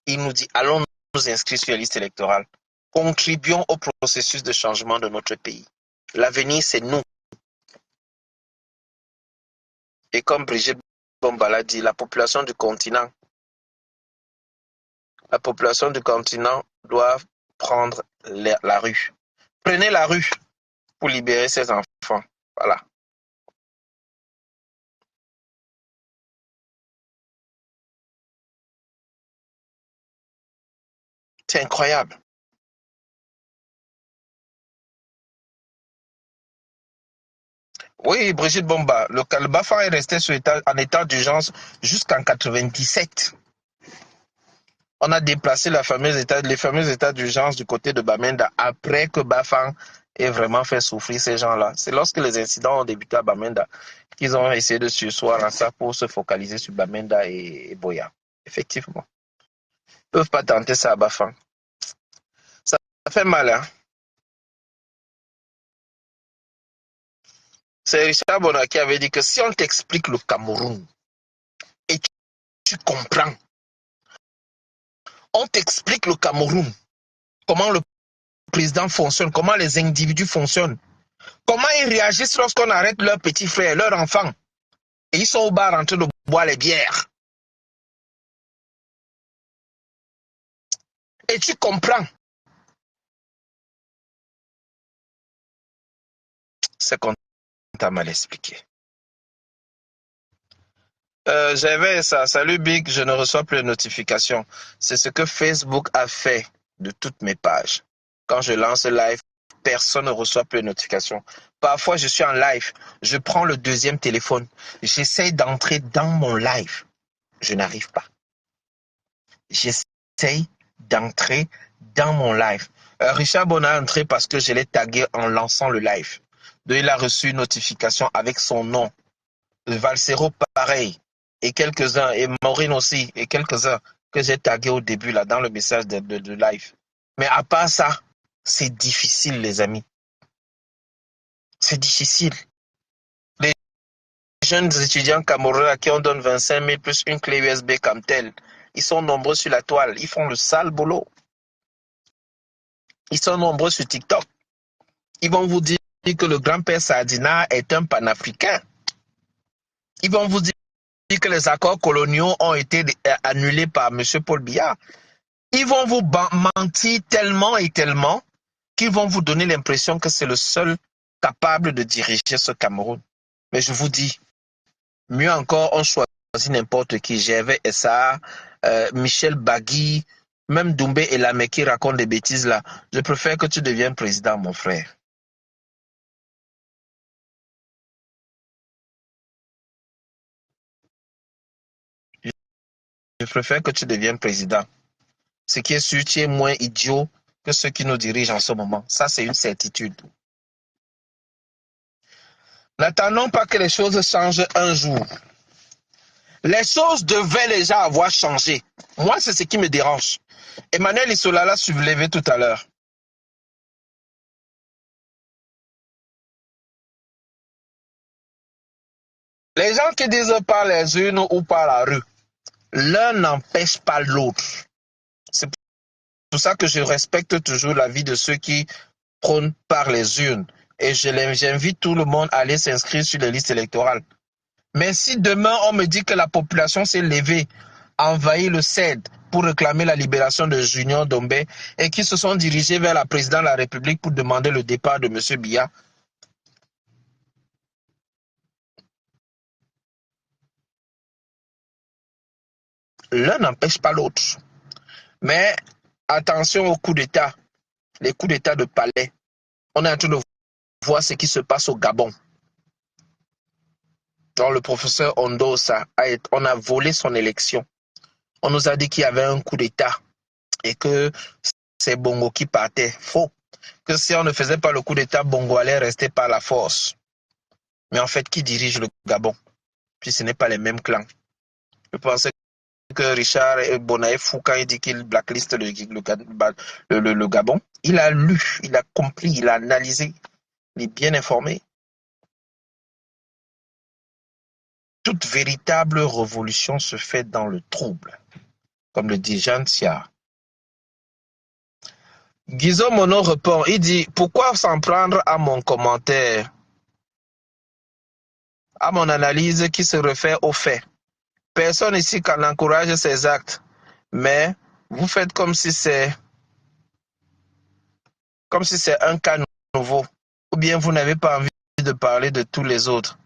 Il nous dit, allons nous inscrire sur la liste électorale. Contribuons au processus de changement de notre pays. L'avenir, c'est nous. Et comme Brigitte Bomba l'a dit, la population du continent doit prendre la rue. Prenez la rue pour libérer ses enfants. Voilà. C'est incroyable. Oui, Brigitte Bomba, le Bafang est resté en état d'urgence jusqu'en 97. On a déplacé les fameux états d'urgence du côté de Bamenda après que Bafang ait vraiment fait souffrir ces gens-là. C'est lorsque les incidents ont débuté à Bamenda qu'ils ont essayé de surseoir à ça pour se focaliser sur Bamenda et Boya. Effectivement. Ils ne peuvent pas tenter ça à Bafang. Ça fait mal, hein? C'est Richard Bona qui avait dit que si on t'explique le Cameroun et tu comprends, on t'explique le Cameroun, comment le président fonctionne, comment les individus fonctionnent, comment ils réagissent lorsqu'on arrête leurs petits frères, leurs enfants, et ils sont au bar en train de boire les bières. Et tu comprends. C'est qu'on t'a mal expliqué. J'avais ça. Salut Big, je ne reçois plus de notifications. C'est ce que Facebook a fait de toutes mes pages. Quand je lance live, personne ne reçoit plus de notifications. Parfois, je suis en live, je prends le deuxième téléphone, j'essaie d'entrer dans mon live. Je n'arrive pas. J'essaie d'entrer dans mon live. Richard Bon a entré parce que je l'ai tagué en lançant le live. Donc, il a reçu une notification avec son nom. Valsero, pareil. Et quelques-uns, et Maureen aussi, et quelques-uns que j'ai tagués au début, là, dans le message de live. Mais à part ça, c'est difficile, les amis. C'est difficile. Les jeunes étudiants camerounais à qui on donne 25 000 plus une clé USB comme telle, ils sont nombreux sur la toile. Ils font le sale boulot. Ils sont nombreux sur TikTok. Ils vont vous dire que le grand-père Sardina est un panafricain. Ils vont vous dire que les accords coloniaux ont été annulés par M. Paul Biya. Ils vont vous mentir tellement et tellement qu'ils vont vous donner l'impression que c'est le seul capable de diriger ce Cameroun. Mais je vous dis, mieux encore, on choisit n'importe qui. Gervais Essa, Michel Bagui, même Doumbé et Lamé qui racontent des bêtises là. Je préfère que tu deviennes président, mon frère. Je préfère que tu deviennes président. Ce qui est sûr, tu es moins idiot que ceux qui nous dirigent en ce moment. Ça, c'est une certitude. N'attendons pas que les choses changent un jour. Les choses devaient déjà avoir changé. Moi, c'est ce qui me dérange. Emmanuel Isola l'a soulevé tout à l'heure. Les gens qui disent par les urnes ou par la rue, l'un n'empêche pas l'autre. C'est pour ça que je respecte toujours l'avis de ceux qui prônent par les urnes. Et j'invite tout le monde à aller s'inscrire sur les listes électorales. Mais si demain on me dit que la population s'est levée, envahi le CED pour réclamer la libération de Junior Dombé et qui se sont dirigés vers la présidente de la République pour demander le départ de M. Biya, l'un n'empêche pas l'autre. Mais attention aux coups d'État, les coups d'État de palais. On est en train de voir ce qui se passe au Gabon. Dans le professeur Ondosa, on a volé son élection. On nous a dit qu'il y avait un coup d'État et que c'est Bongo qui partait. Faux. Que si on ne faisait pas le coup d'État, Bongo allait rester par la force. Mais en fait, qui dirige le Gabon? Puis ce n'est pas les mêmes clans. Je pensais que Richard Bonaye Fou, quand il dit qu'il blackliste le Gabon, il a lu, il a compris, il a analysé, il est bien informé. Toute véritable révolution se fait dans le trouble, comme le dit Jean Tia. Guizot Mono répond, il dit, pourquoi s'en prendre à mon commentaire, à mon analyse qui se réfère aux faits? Personne ici qui encourage ces actes, mais vous faites comme si c'est un cas nouveau, ou bien vous n'avez pas envie de parler de tous les autres.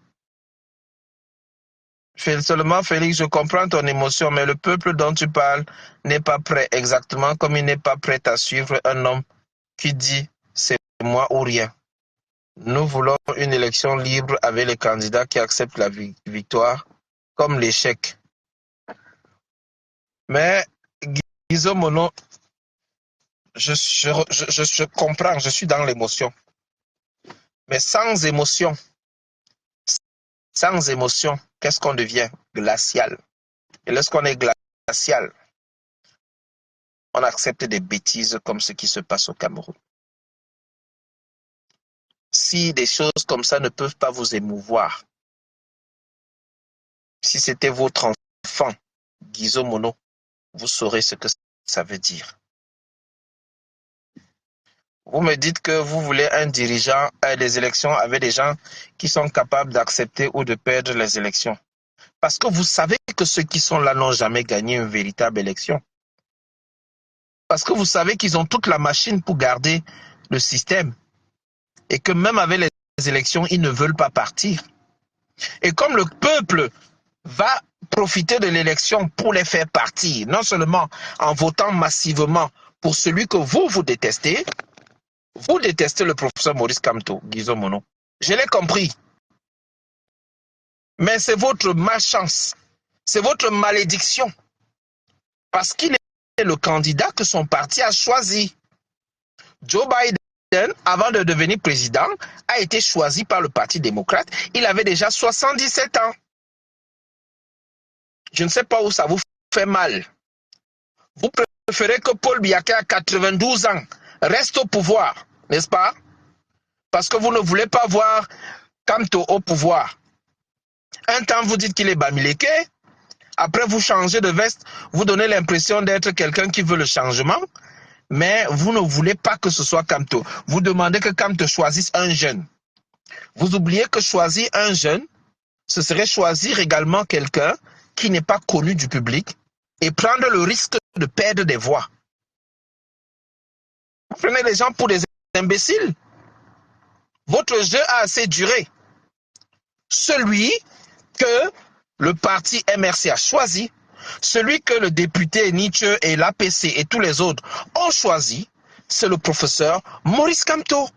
Seulement, Félix, je comprends ton émotion, mais le peuple dont tu parles n'est pas prêt, exactement comme il n'est pas prêt à suivre un homme qui dit c'est moi ou rien. Nous voulons une élection libre avec les candidats qui acceptent la victoire comme l'échec. Mais Guizot Mono, je comprends, je suis dans l'émotion. Mais sans émotion, qu'est-ce qu'on devient? Glacial. Et lorsqu'on est glacial, on accepte des bêtises comme ce qui se passe au Cameroun. Si des choses comme ça ne peuvent pas vous émouvoir, si c'était votre enfant, Guizot Mono, vous saurez ce que ça veut dire. Vous me dites que vous voulez un dirigeant à des élections avec des gens qui sont capables d'accepter ou de perdre les élections. Parce que vous savez que ceux qui sont là n'ont jamais gagné une véritable élection. Parce que vous savez qu'ils ont toute la machine pour garder le système. Et que même avec les élections, ils ne veulent pas partir. Et comme le peuple va profiter de l'élection pour les faire partir, non seulement en votant massivement pour celui que vous détestez, vous détestez le professeur Maurice Kamto, Guizot Mono. Je l'ai compris. Mais c'est votre malchance. C'est votre malédiction. Parce qu'il est le candidat que son parti a choisi. Joe Biden, avant de devenir président, a été choisi par le Parti démocrate. Il avait déjà 77 ans. Je ne sais pas où ça vous fait mal. Vous préférez que Paul Biya, à 92 ans, reste au pouvoir, n'est-ce pas? Parce que vous ne voulez pas voir Kamto au pouvoir. Un temps, vous dites qu'il est Bamileke. Après, vous changez de veste. Vous donnez l'impression d'être quelqu'un qui veut le changement. Mais vous ne voulez pas que ce soit Kamto. Vous demandez que Kamto choisisse un jeune. Vous oubliez que choisir un jeune, ce serait choisir également quelqu'un qui n'est pas connu du public et prendre le risque de perdre des voix. Vous prenez les gens pour des imbéciles. Votre jeu a assez duré. Celui que le parti MRC a choisi, celui que le député Nietzsche et l'APC et tous les autres ont choisi, c'est le professeur Maurice Kamto.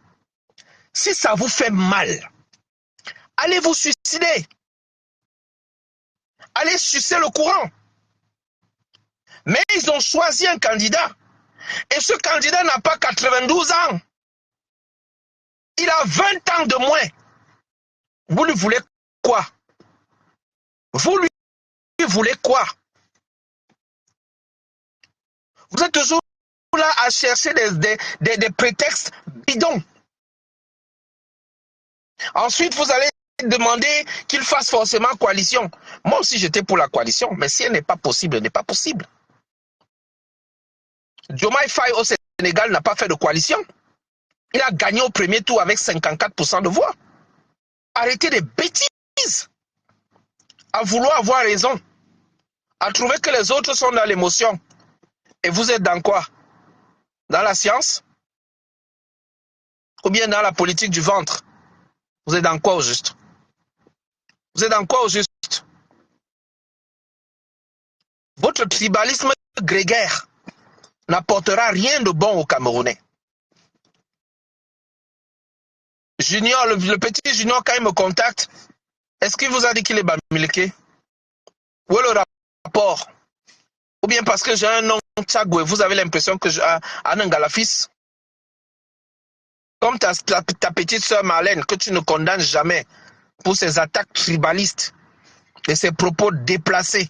Si ça vous fait mal, allez vous suicider. Allez sucer le courant. Mais ils ont choisi un candidat. Et ce candidat n'a pas 92 ans. Il a 20 ans de moins. Vous lui voulez quoi? Vous lui voulez quoi? Vous êtes toujours là à chercher des prétextes bidons. Ensuite, vous allez demander qu'il fasse forcément coalition. Moi aussi, j'étais pour la coalition, mais si elle n'est pas possible, elle n'est pas possible. Diomaye Faye au Sénégal n'a pas fait de coalition. Il a gagné au premier tour avec 54% de voix. Arrêtez des bêtises. À vouloir avoir raison. À trouver que les autres sont dans l'émotion. Et vous êtes dans quoi? Dans la science? Ou bien dans la politique du ventre? Vous êtes dans quoi au juste? Vous êtes dans quoi au juste? Votre tribalisme grégaire n'apportera rien de bon aux Camerounais. Junior, le petit Junior, quand il me contacte, est-ce qu'il vous a dit qu'il est bamileke? Où est le rapport? Ou bien parce que j'ai un nom Tchagoué, vous avez l'impression que j'ai un Ngalafis? Comme ta petite sœur Marlène, que tu ne condamnes jamais pour ses attaques tribalistes et ses propos déplacés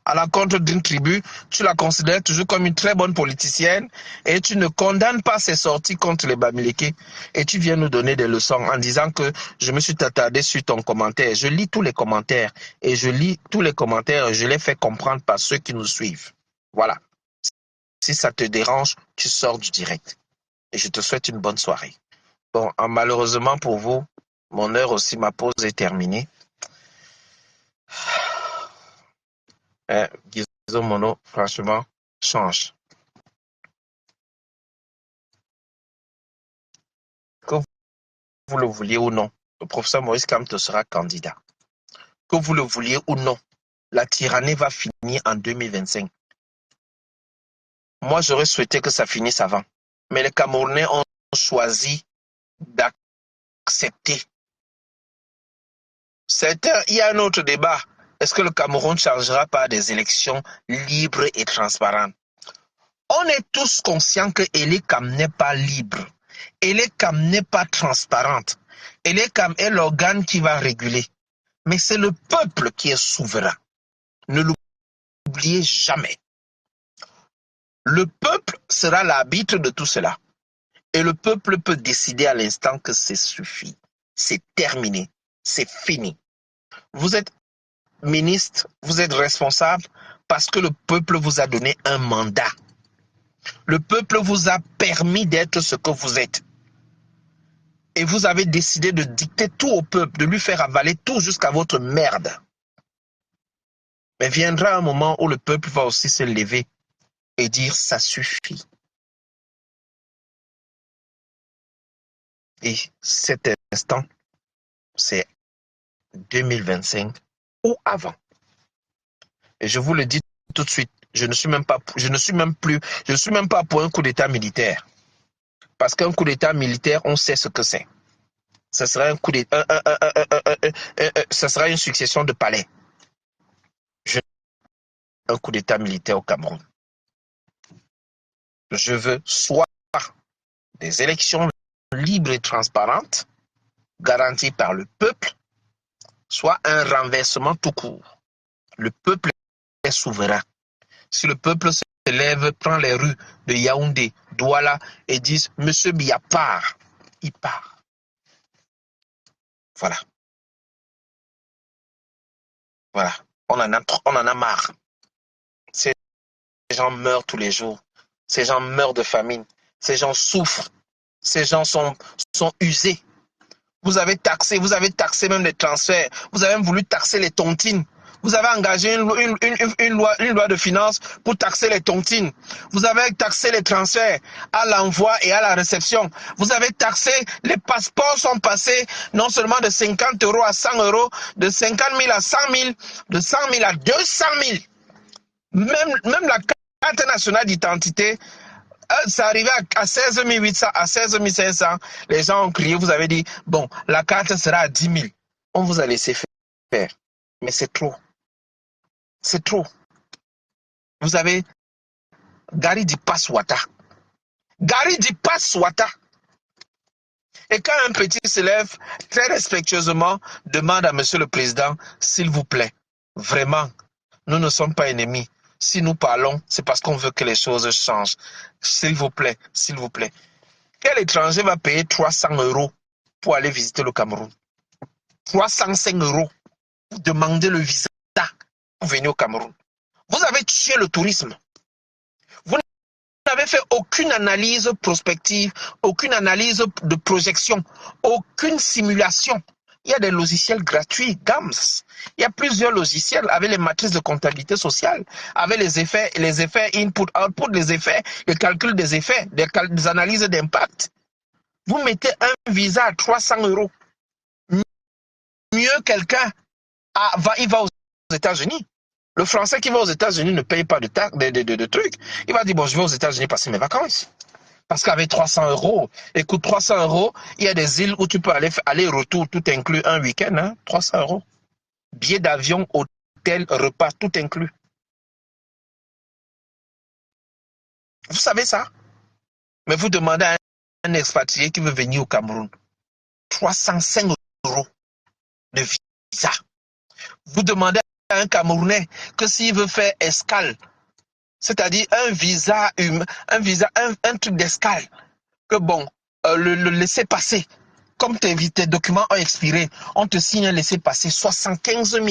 à l'encontre d'une tribu, tu la considères toujours comme une très bonne politicienne et tu ne condamnes pas ses sorties contre les Bamileke et tu viens nous donner des leçons en disant que je me suis attardé sur ton commentaire. Je lis tous les commentaires et je les fais comprendre par ceux qui nous suivent. Voilà. Si ça te dérange, tu sors du direct. Et je te souhaite une bonne soirée. Bon, malheureusement pour vous, mon heure aussi, ma pause est terminée. Guizot Mono, franchement, change. Que vous le vouliez ou non, le professeur Maurice Kamto sera candidat. Que vous le vouliez ou non, la tyrannie va finir en 2025. Moi, j'aurais souhaité que ça finisse avant. Mais les Camerounais ont choisi d'accepter. Il y a un autre débat. Est-ce que le Cameroun changera par des élections libres et transparentes? On est tous conscients que l'ECAM n'est pas libre. L'ECAM n'est pas transparente. L'ECAM est l'organe qui va réguler. Mais c'est le peuple qui est souverain. Ne l'oubliez jamais. Le peuple sera l'arbitre de tout cela. Et le peuple peut décider à l'instant que c'est suffit. C'est terminé. C'est fini. Vous êtes ministre, vous êtes responsable parce que le peuple vous a donné un mandat. Le peuple vous a permis d'être ce que vous êtes. Et vous avez décidé de dicter tout au peuple, de lui faire avaler tout jusqu'à votre merde. Mais viendra un moment où le peuple va aussi se lever et dire ça suffit. Et cet instant, c'est 2025 ou avant. Et je vous le dis tout de suite, je ne suis même pas pour un coup d'état militaire. Parce qu'un coup d'état militaire, on sait ce que c'est. Ce sera un coup d'état, ce sera une succession de palais. Un coup d'état militaire au Cameroun. Je veux soit des élections libres et transparentes, garanties par le peuple, soit un renversement tout court. Le peuple est souverain. Si le peuple se lève, prend les rues de Yaoundé, Douala et dit « Monsieur Biya part », il part. Voilà. Voilà. On en a marre. Ces gens meurent tous les jours. Ces gens meurent de famine. Ces gens souffrent. Ces gens sont usés. Vous avez taxé même les transferts. Vous avez voulu taxer les tontines. Vous avez engagé une loi de finances pour taxer les tontines. Vous avez taxé les transferts à l'envoi et à la réception. Vous avez taxé, les passeports sont passés non seulement de 50 € à 100 €, de 50 000 à 100 000, de 100 000 à 200 000. Même la carte nationale d'identité, ça arrivait à 16 800, à 16 500. Les gens ont crié, vous avez dit, bon, la carte sera à 10 000. On vous a laissé faire. Mais c'est trop. C'est trop. Vous avez Gary Dipas Ouattara. Gary Dipas Ouattara. Et quand un petit se lève, très respectueusement, demande à Monsieur le Président, s'il vous plaît, vraiment, nous ne sommes pas ennemis. Si nous parlons, c'est parce qu'on veut que les choses changent. S'il vous plaît, s'il vous plaît. Quel étranger va payer 300 € pour aller visiter le Cameroun? 305 € pour demander le visa pour venir au Cameroun. Vous avez tué le tourisme. Vous n'avez n'avez fait aucune analyse prospective, aucune analyse de projection, aucune simulation. Il y a des logiciels gratuits, GAMS. Il y a plusieurs logiciels avec les matrices de comptabilité sociale, avec les effets input, output, les calculs des effets, des analyses d'impact. Vous mettez un visa à 300 €. Mieux quelqu'un il va aux États-Unis. Le Français qui va aux États-Unis ne paye pas de trucs. Il va dire, bon, je vais aux États-Unis passer mes vacances. Parce qu'avec 300 €, écoute, 300 €, il y a des îles où tu peux aller-retour, tout inclus, un week-end, hein, 300 €. Billet d'avion, hôtel, repas, tout inclus. Vous savez ça? Mais vous demandez à un expatrié qui veut venir au Cameroun, 305 € de visa. Vous demandez à un Camerounais que s'il veut faire escale, c'est-à-dire un truc d'escale, que bon, le laisser passer, comme tes documents ont expiré, on te signe un laisser passer 75 000.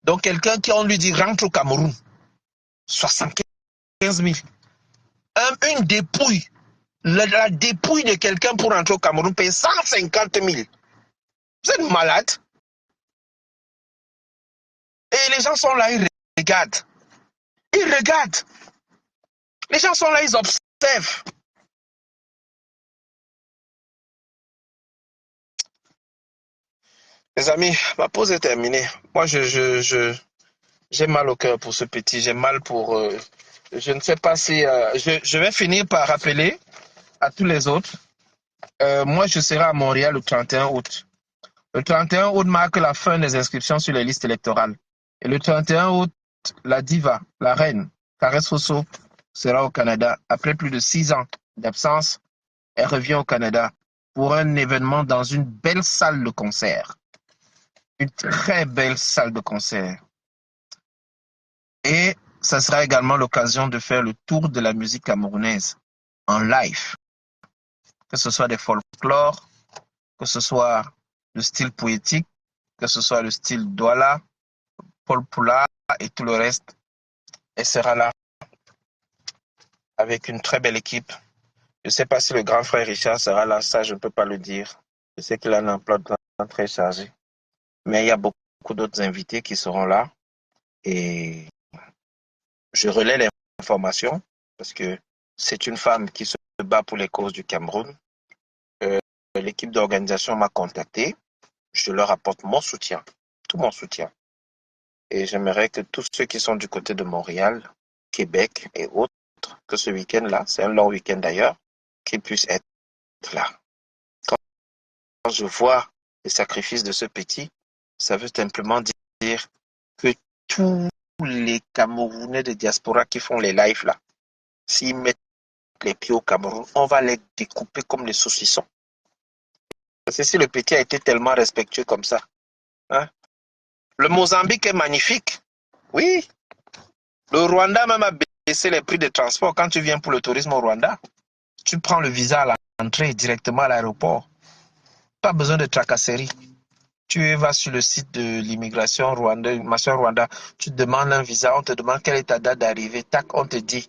Donc quelqu'un qui on lui dit rentre au Cameroun, 75 000. Une dépouille, la dépouille de quelqu'un pour rentrer au Cameroun paye 150 000. Vous êtes malade? Et les gens sont là, ils regardent. Ils regardent. Les gens sont là, ils observent. Les amis, ma pause est terminée. Moi, j'ai mal au cœur pour ce petit. J'ai mal pour... je ne sais pas si... je vais finir par rappeler à tous les autres. Moi, je serai à Montréal le 31 août. Le 31 août marque la fin des inscriptions sur les listes électorales. Et le 31 août, la diva, la reine, Caresse Fosso, sera au Canada. Après plus de 6 ans d'absence, elle revient au Canada pour un événement dans une belle salle de concert. Une très belle salle de concert. Et ça sera également l'occasion de faire le tour de la musique camerounaise en live. Que ce soit des folklores, que ce soit le style poétique, que ce soit le style Douala, Paul Poula et tout le reste. Elle sera là avec une très belle équipe. Je ne sais pas si le grand frère Richard sera là, ça je ne peux pas le dire. Je sais qu'il a un emploi de temps très chargé. Mais il y a beaucoup d'autres invités qui seront là. Et je relais l'information parce que c'est une femme qui se bat pour les causes du Cameroun. L'équipe d'organisation m'a contacté. Je leur apporte mon soutien, tout mon soutien. Et j'aimerais que tous ceux qui sont du côté de Montréal, Québec et autres, que ce week-end-là, c'est un long week-end d'ailleurs, qu'ils puissent être là. Quand je vois les sacrifices de ce petit, ça veut simplement dire que tous les Camerounais de diaspora qui font les lives là, s'ils mettent les pieds au Cameroun, on va les découper comme des saucissons. Parce que si le petit a été tellement respectueux comme ça, hein? Le Mozambique est magnifique, oui. Le Rwanda même a baissé les prix de transport. Quand tu viens pour le tourisme au Rwanda, tu prends le visa à l'entrée directement à l'aéroport. Pas besoin de tracasserie. Tu vas sur le site de l'immigration rwandaise, Rwanda, tu demandes un visa, on te demande quelle est ta date d'arrivée. Tac, on te dit.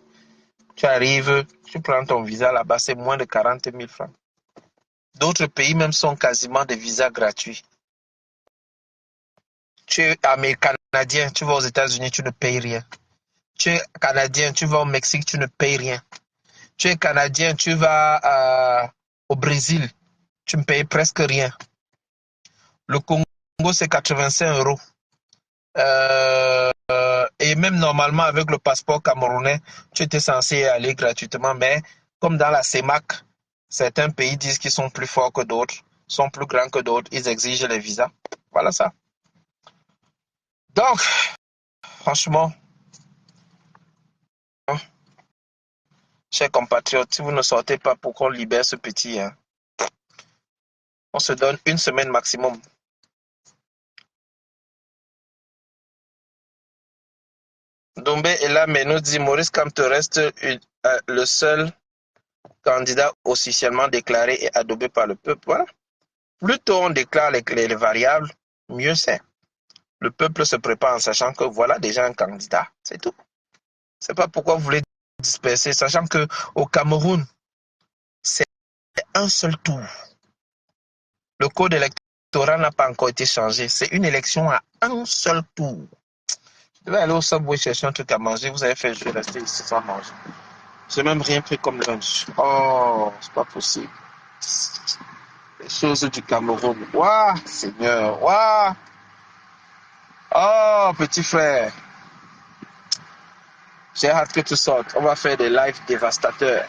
Tu arrives, tu prends ton visa là-bas, c'est moins de 40 000 francs. D'autres pays même sont quasiment des visas gratuits. Tu es Canadien, tu vas aux États-Unis, tu ne payes rien. Tu es Canadien, tu vas au Mexique, tu ne payes rien. Tu es Canadien, tu vas au Brésil, tu ne payes presque rien. Le Congo, c'est 85 €. Et même normalement, avec le passeport camerounais, tu étais censé aller gratuitement. Mais comme dans la CEMAC, certains pays disent qu'ils sont plus forts que d'autres, sont plus grands que d'autres, ils exigent les visas. Voilà ça. Donc, franchement, chers compatriotes, si vous ne sortez pas pour qu'on libère ce petit, hein, on se donne une semaine maximum. Dombé est là, mais nous dit Maurice Kamte reste le seul candidat officiellement déclaré et adopté par le peuple. Voilà. Plus tôt on déclare les variables, mieux c'est. Le peuple se prépare en sachant que voilà déjà un candidat. C'est tout. C'est pas pourquoi vous voulez disperser, sachant que au Cameroun, c'est un seul tour. Le code électoral n'a pas encore été changé. C'est une élection à un seul tour. Je vais aller au Subway chercher un truc à manger. Vous avez fait, je vais rester ici sans manger. J'ai même rien pris comme lunch. Oh, c'est pas possible. Les choses du Cameroun. Waouh, Seigneur. Waouh. Oh, petit frère. J'ai hâte que tu sortes. On va faire des lives dévastateurs.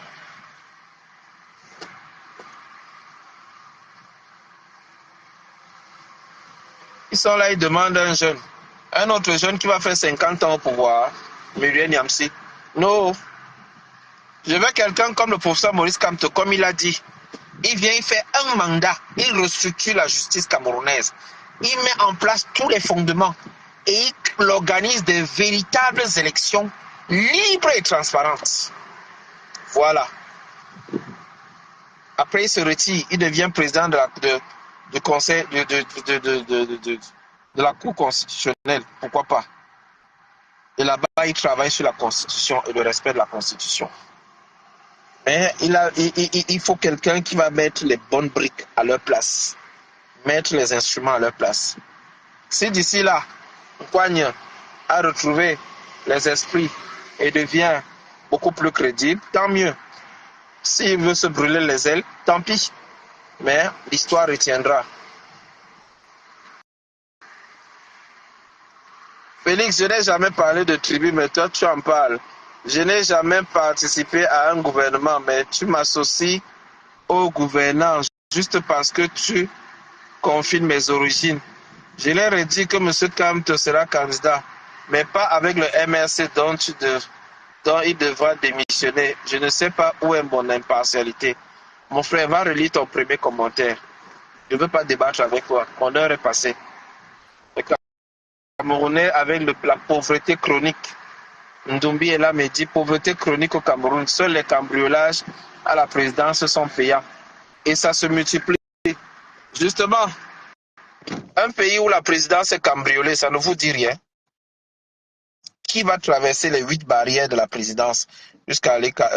Ils sont là, ils demandent un jeune. Un autre jeune qui va faire 50 ans au pouvoir. Muriel Niamsi. Non. Je veux quelqu'un comme le professeur Maurice Kamto, comme il a dit. Il vient, il fait un mandat. Il restructure la justice camerounaise. Il met en place tous les fondements. Et il organise des véritables élections libres et transparentes. Voilà. Après, il se retire. Il devient président du conseil de la Cour constitutionnelle. Pourquoi pas? Et là-bas, il travaille sur la Constitution et le respect de la Constitution. Mais il faut quelqu'un qui va mettre les bonnes briques à leur place. Mettre les instruments à leur place. Si d'ici là, Kouagne a retrouvé les esprits et devient beaucoup plus crédible, tant mieux. S'il veut se brûler les ailes, tant pis. Mais l'histoire retiendra. Félix, je n'ai jamais parlé de tribu, mais toi tu en parles. Je n'ai jamais participé à un gouvernement, mais tu m'associes au gouvernant juste parce que tu confirmes mes origines. Je leur ai dit que M. Kamto sera candidat, mais pas avec le MRC dont il devra démissionner. Je ne sais pas où est mon impartialité. Mon frère, va relire ton premier commentaire. Je ne veux pas débattre avec toi. Mon heure est passée. Les Camerounais avec la pauvreté chronique. Ndoumbi est là, me dit pauvreté chronique au Cameroun. Seuls les cambriolages à la présidence sont payants. Et ça se multiplie. Justement, un pays où la présidence est cambriolée, ça ne vous dit rien. Qui va traverser les 8 barrières de la présidence jusqu'à aller cambrioler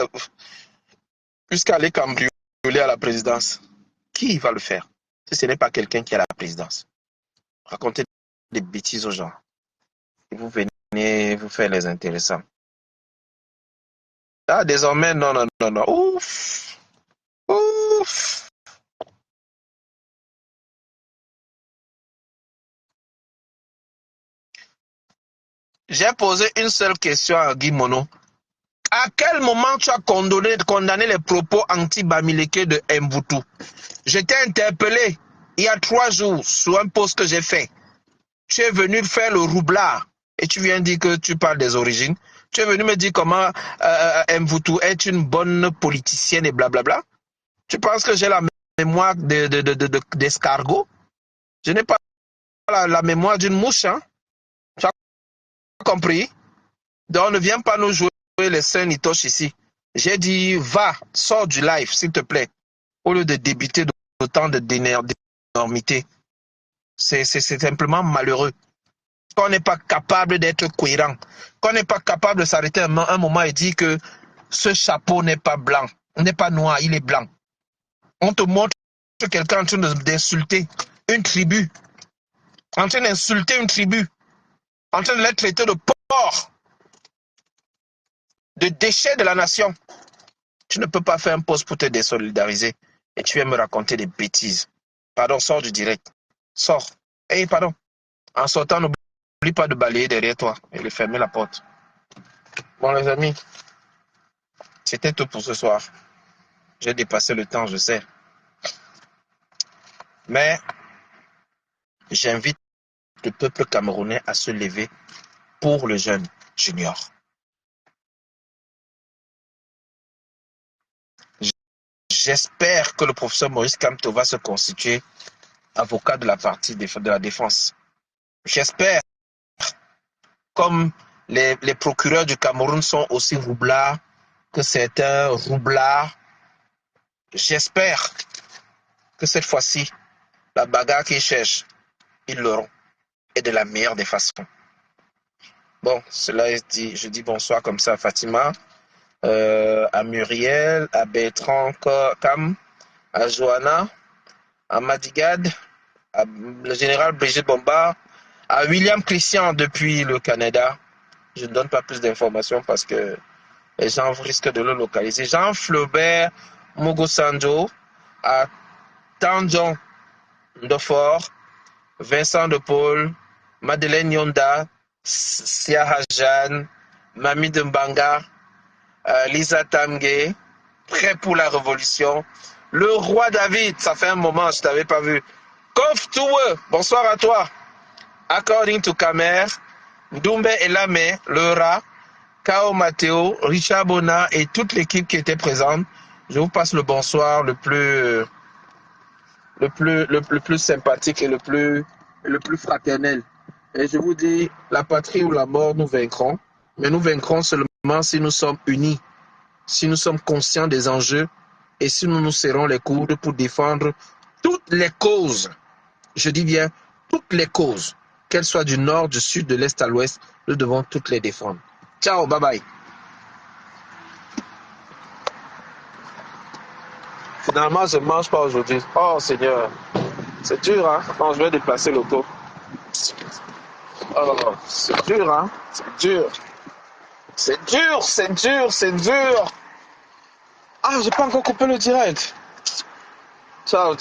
à la présidence? Qui va le faire si ce n'est pas quelqu'un qui est à la présidence? Racontez des bêtises aux gens. Et vous venez vous faire les intéressants. Ah, désormais, non. Ouf. Ouf. J'ai posé une seule question à Guy Mono. À quel moment tu as condamné les propos anti-Bamileke de Mboutou? Je t'ai interpellé il y a 3 jours sur un post que j'ai fait. Tu es venu faire le roublard et tu viens dire que tu parles des origines. Tu es venu me dire comment Mboutou est une bonne politicienne et blablabla. Tu penses que j'ai la mémoire d'escargot? Je n'ai pas la mémoire d'une mouche. Hein? Tu as compris? Donc ne viens pas nous jouer les saints nitoches ici. J'ai dit, va, sors du live, s'il te plaît, au lieu de débiter d'autant d'énormité. C'est simplement malheureux. Qu'on n'est pas capable d'être cohérent. Qu'on n'est pas capable de s'arrêter un moment et dire que ce chapeau n'est pas blanc, n'est pas noir, il est blanc. On te montre quelqu'un en train d'insulter une tribu, en train d'insulter une tribu, en train de les traiter de porc, de déchets de la nation. Tu ne peux pas faire un post pour te désolidariser et tu viens me raconter des bêtises. Pardon, sors du direct. Sors. Hey, pardon. En sortant, n'oublie pas de balayer derrière toi et de fermer la porte. Bon, les amis, c'était tout pour ce soir. J'ai dépassé le temps, je sais. Mais j'invite le peuple camerounais à se lever pour le jeune junior. J'espère que le professeur Maurice Kamto va se constituer avocat de la partie de la défense. J'espère, comme les procureurs du Cameroun sont aussi roublards, que c'est un roublard, j'espère que cette fois-ci, la bagarre qu'ils cherchent, ils l'auront. Et de la meilleure des façons. Bon, cela est dit, je dis bonsoir comme ça à Fatima, à Muriel, à Bertrand Cam, à Johanna, à Madigad, à le général Brigitte Bombard, à William Christian depuis le Canada. Je ne donne pas plus d'informations parce que les gens risquent de le localiser. Jean Flaubert Mugosanjo, à Tanjon Ndofort, Vincent de Paul, Madeleine Yonda, Sia Hajan, Mami Dembanga, Lisa Tamge, prêt pour la révolution. Le roi David, ça fait un moment, je ne t'avais pas vu. Kof Touwe, bonsoir à toi. According to Kamer, Doumbé Elame, Leura, Kao Matteo, Richard Bona et toute l'équipe qui était présente. Je vous passe le bonsoir le plus sympathique et le plus fraternel. Et je vous dis, la patrie ou la mort, nous vaincrons. Mais nous vaincrons seulement si nous sommes unis, si nous sommes conscients des enjeux et si nous nous serrons les coudes pour défendre toutes les causes. Je dis bien toutes les causes, qu'elles soient du nord, du sud, de l'est à l'ouest, nous devons toutes les défendre. Ciao, bye bye. Finalement, je ne mange pas aujourd'hui. Oh Seigneur, c'est dur, hein? Non, je vais déplacer l'auto. Oh, c'est dur, hein? C'est dur. C'est dur, c'est dur, c'est dur. Ah, j'ai pas encore coupé le direct. Ciao.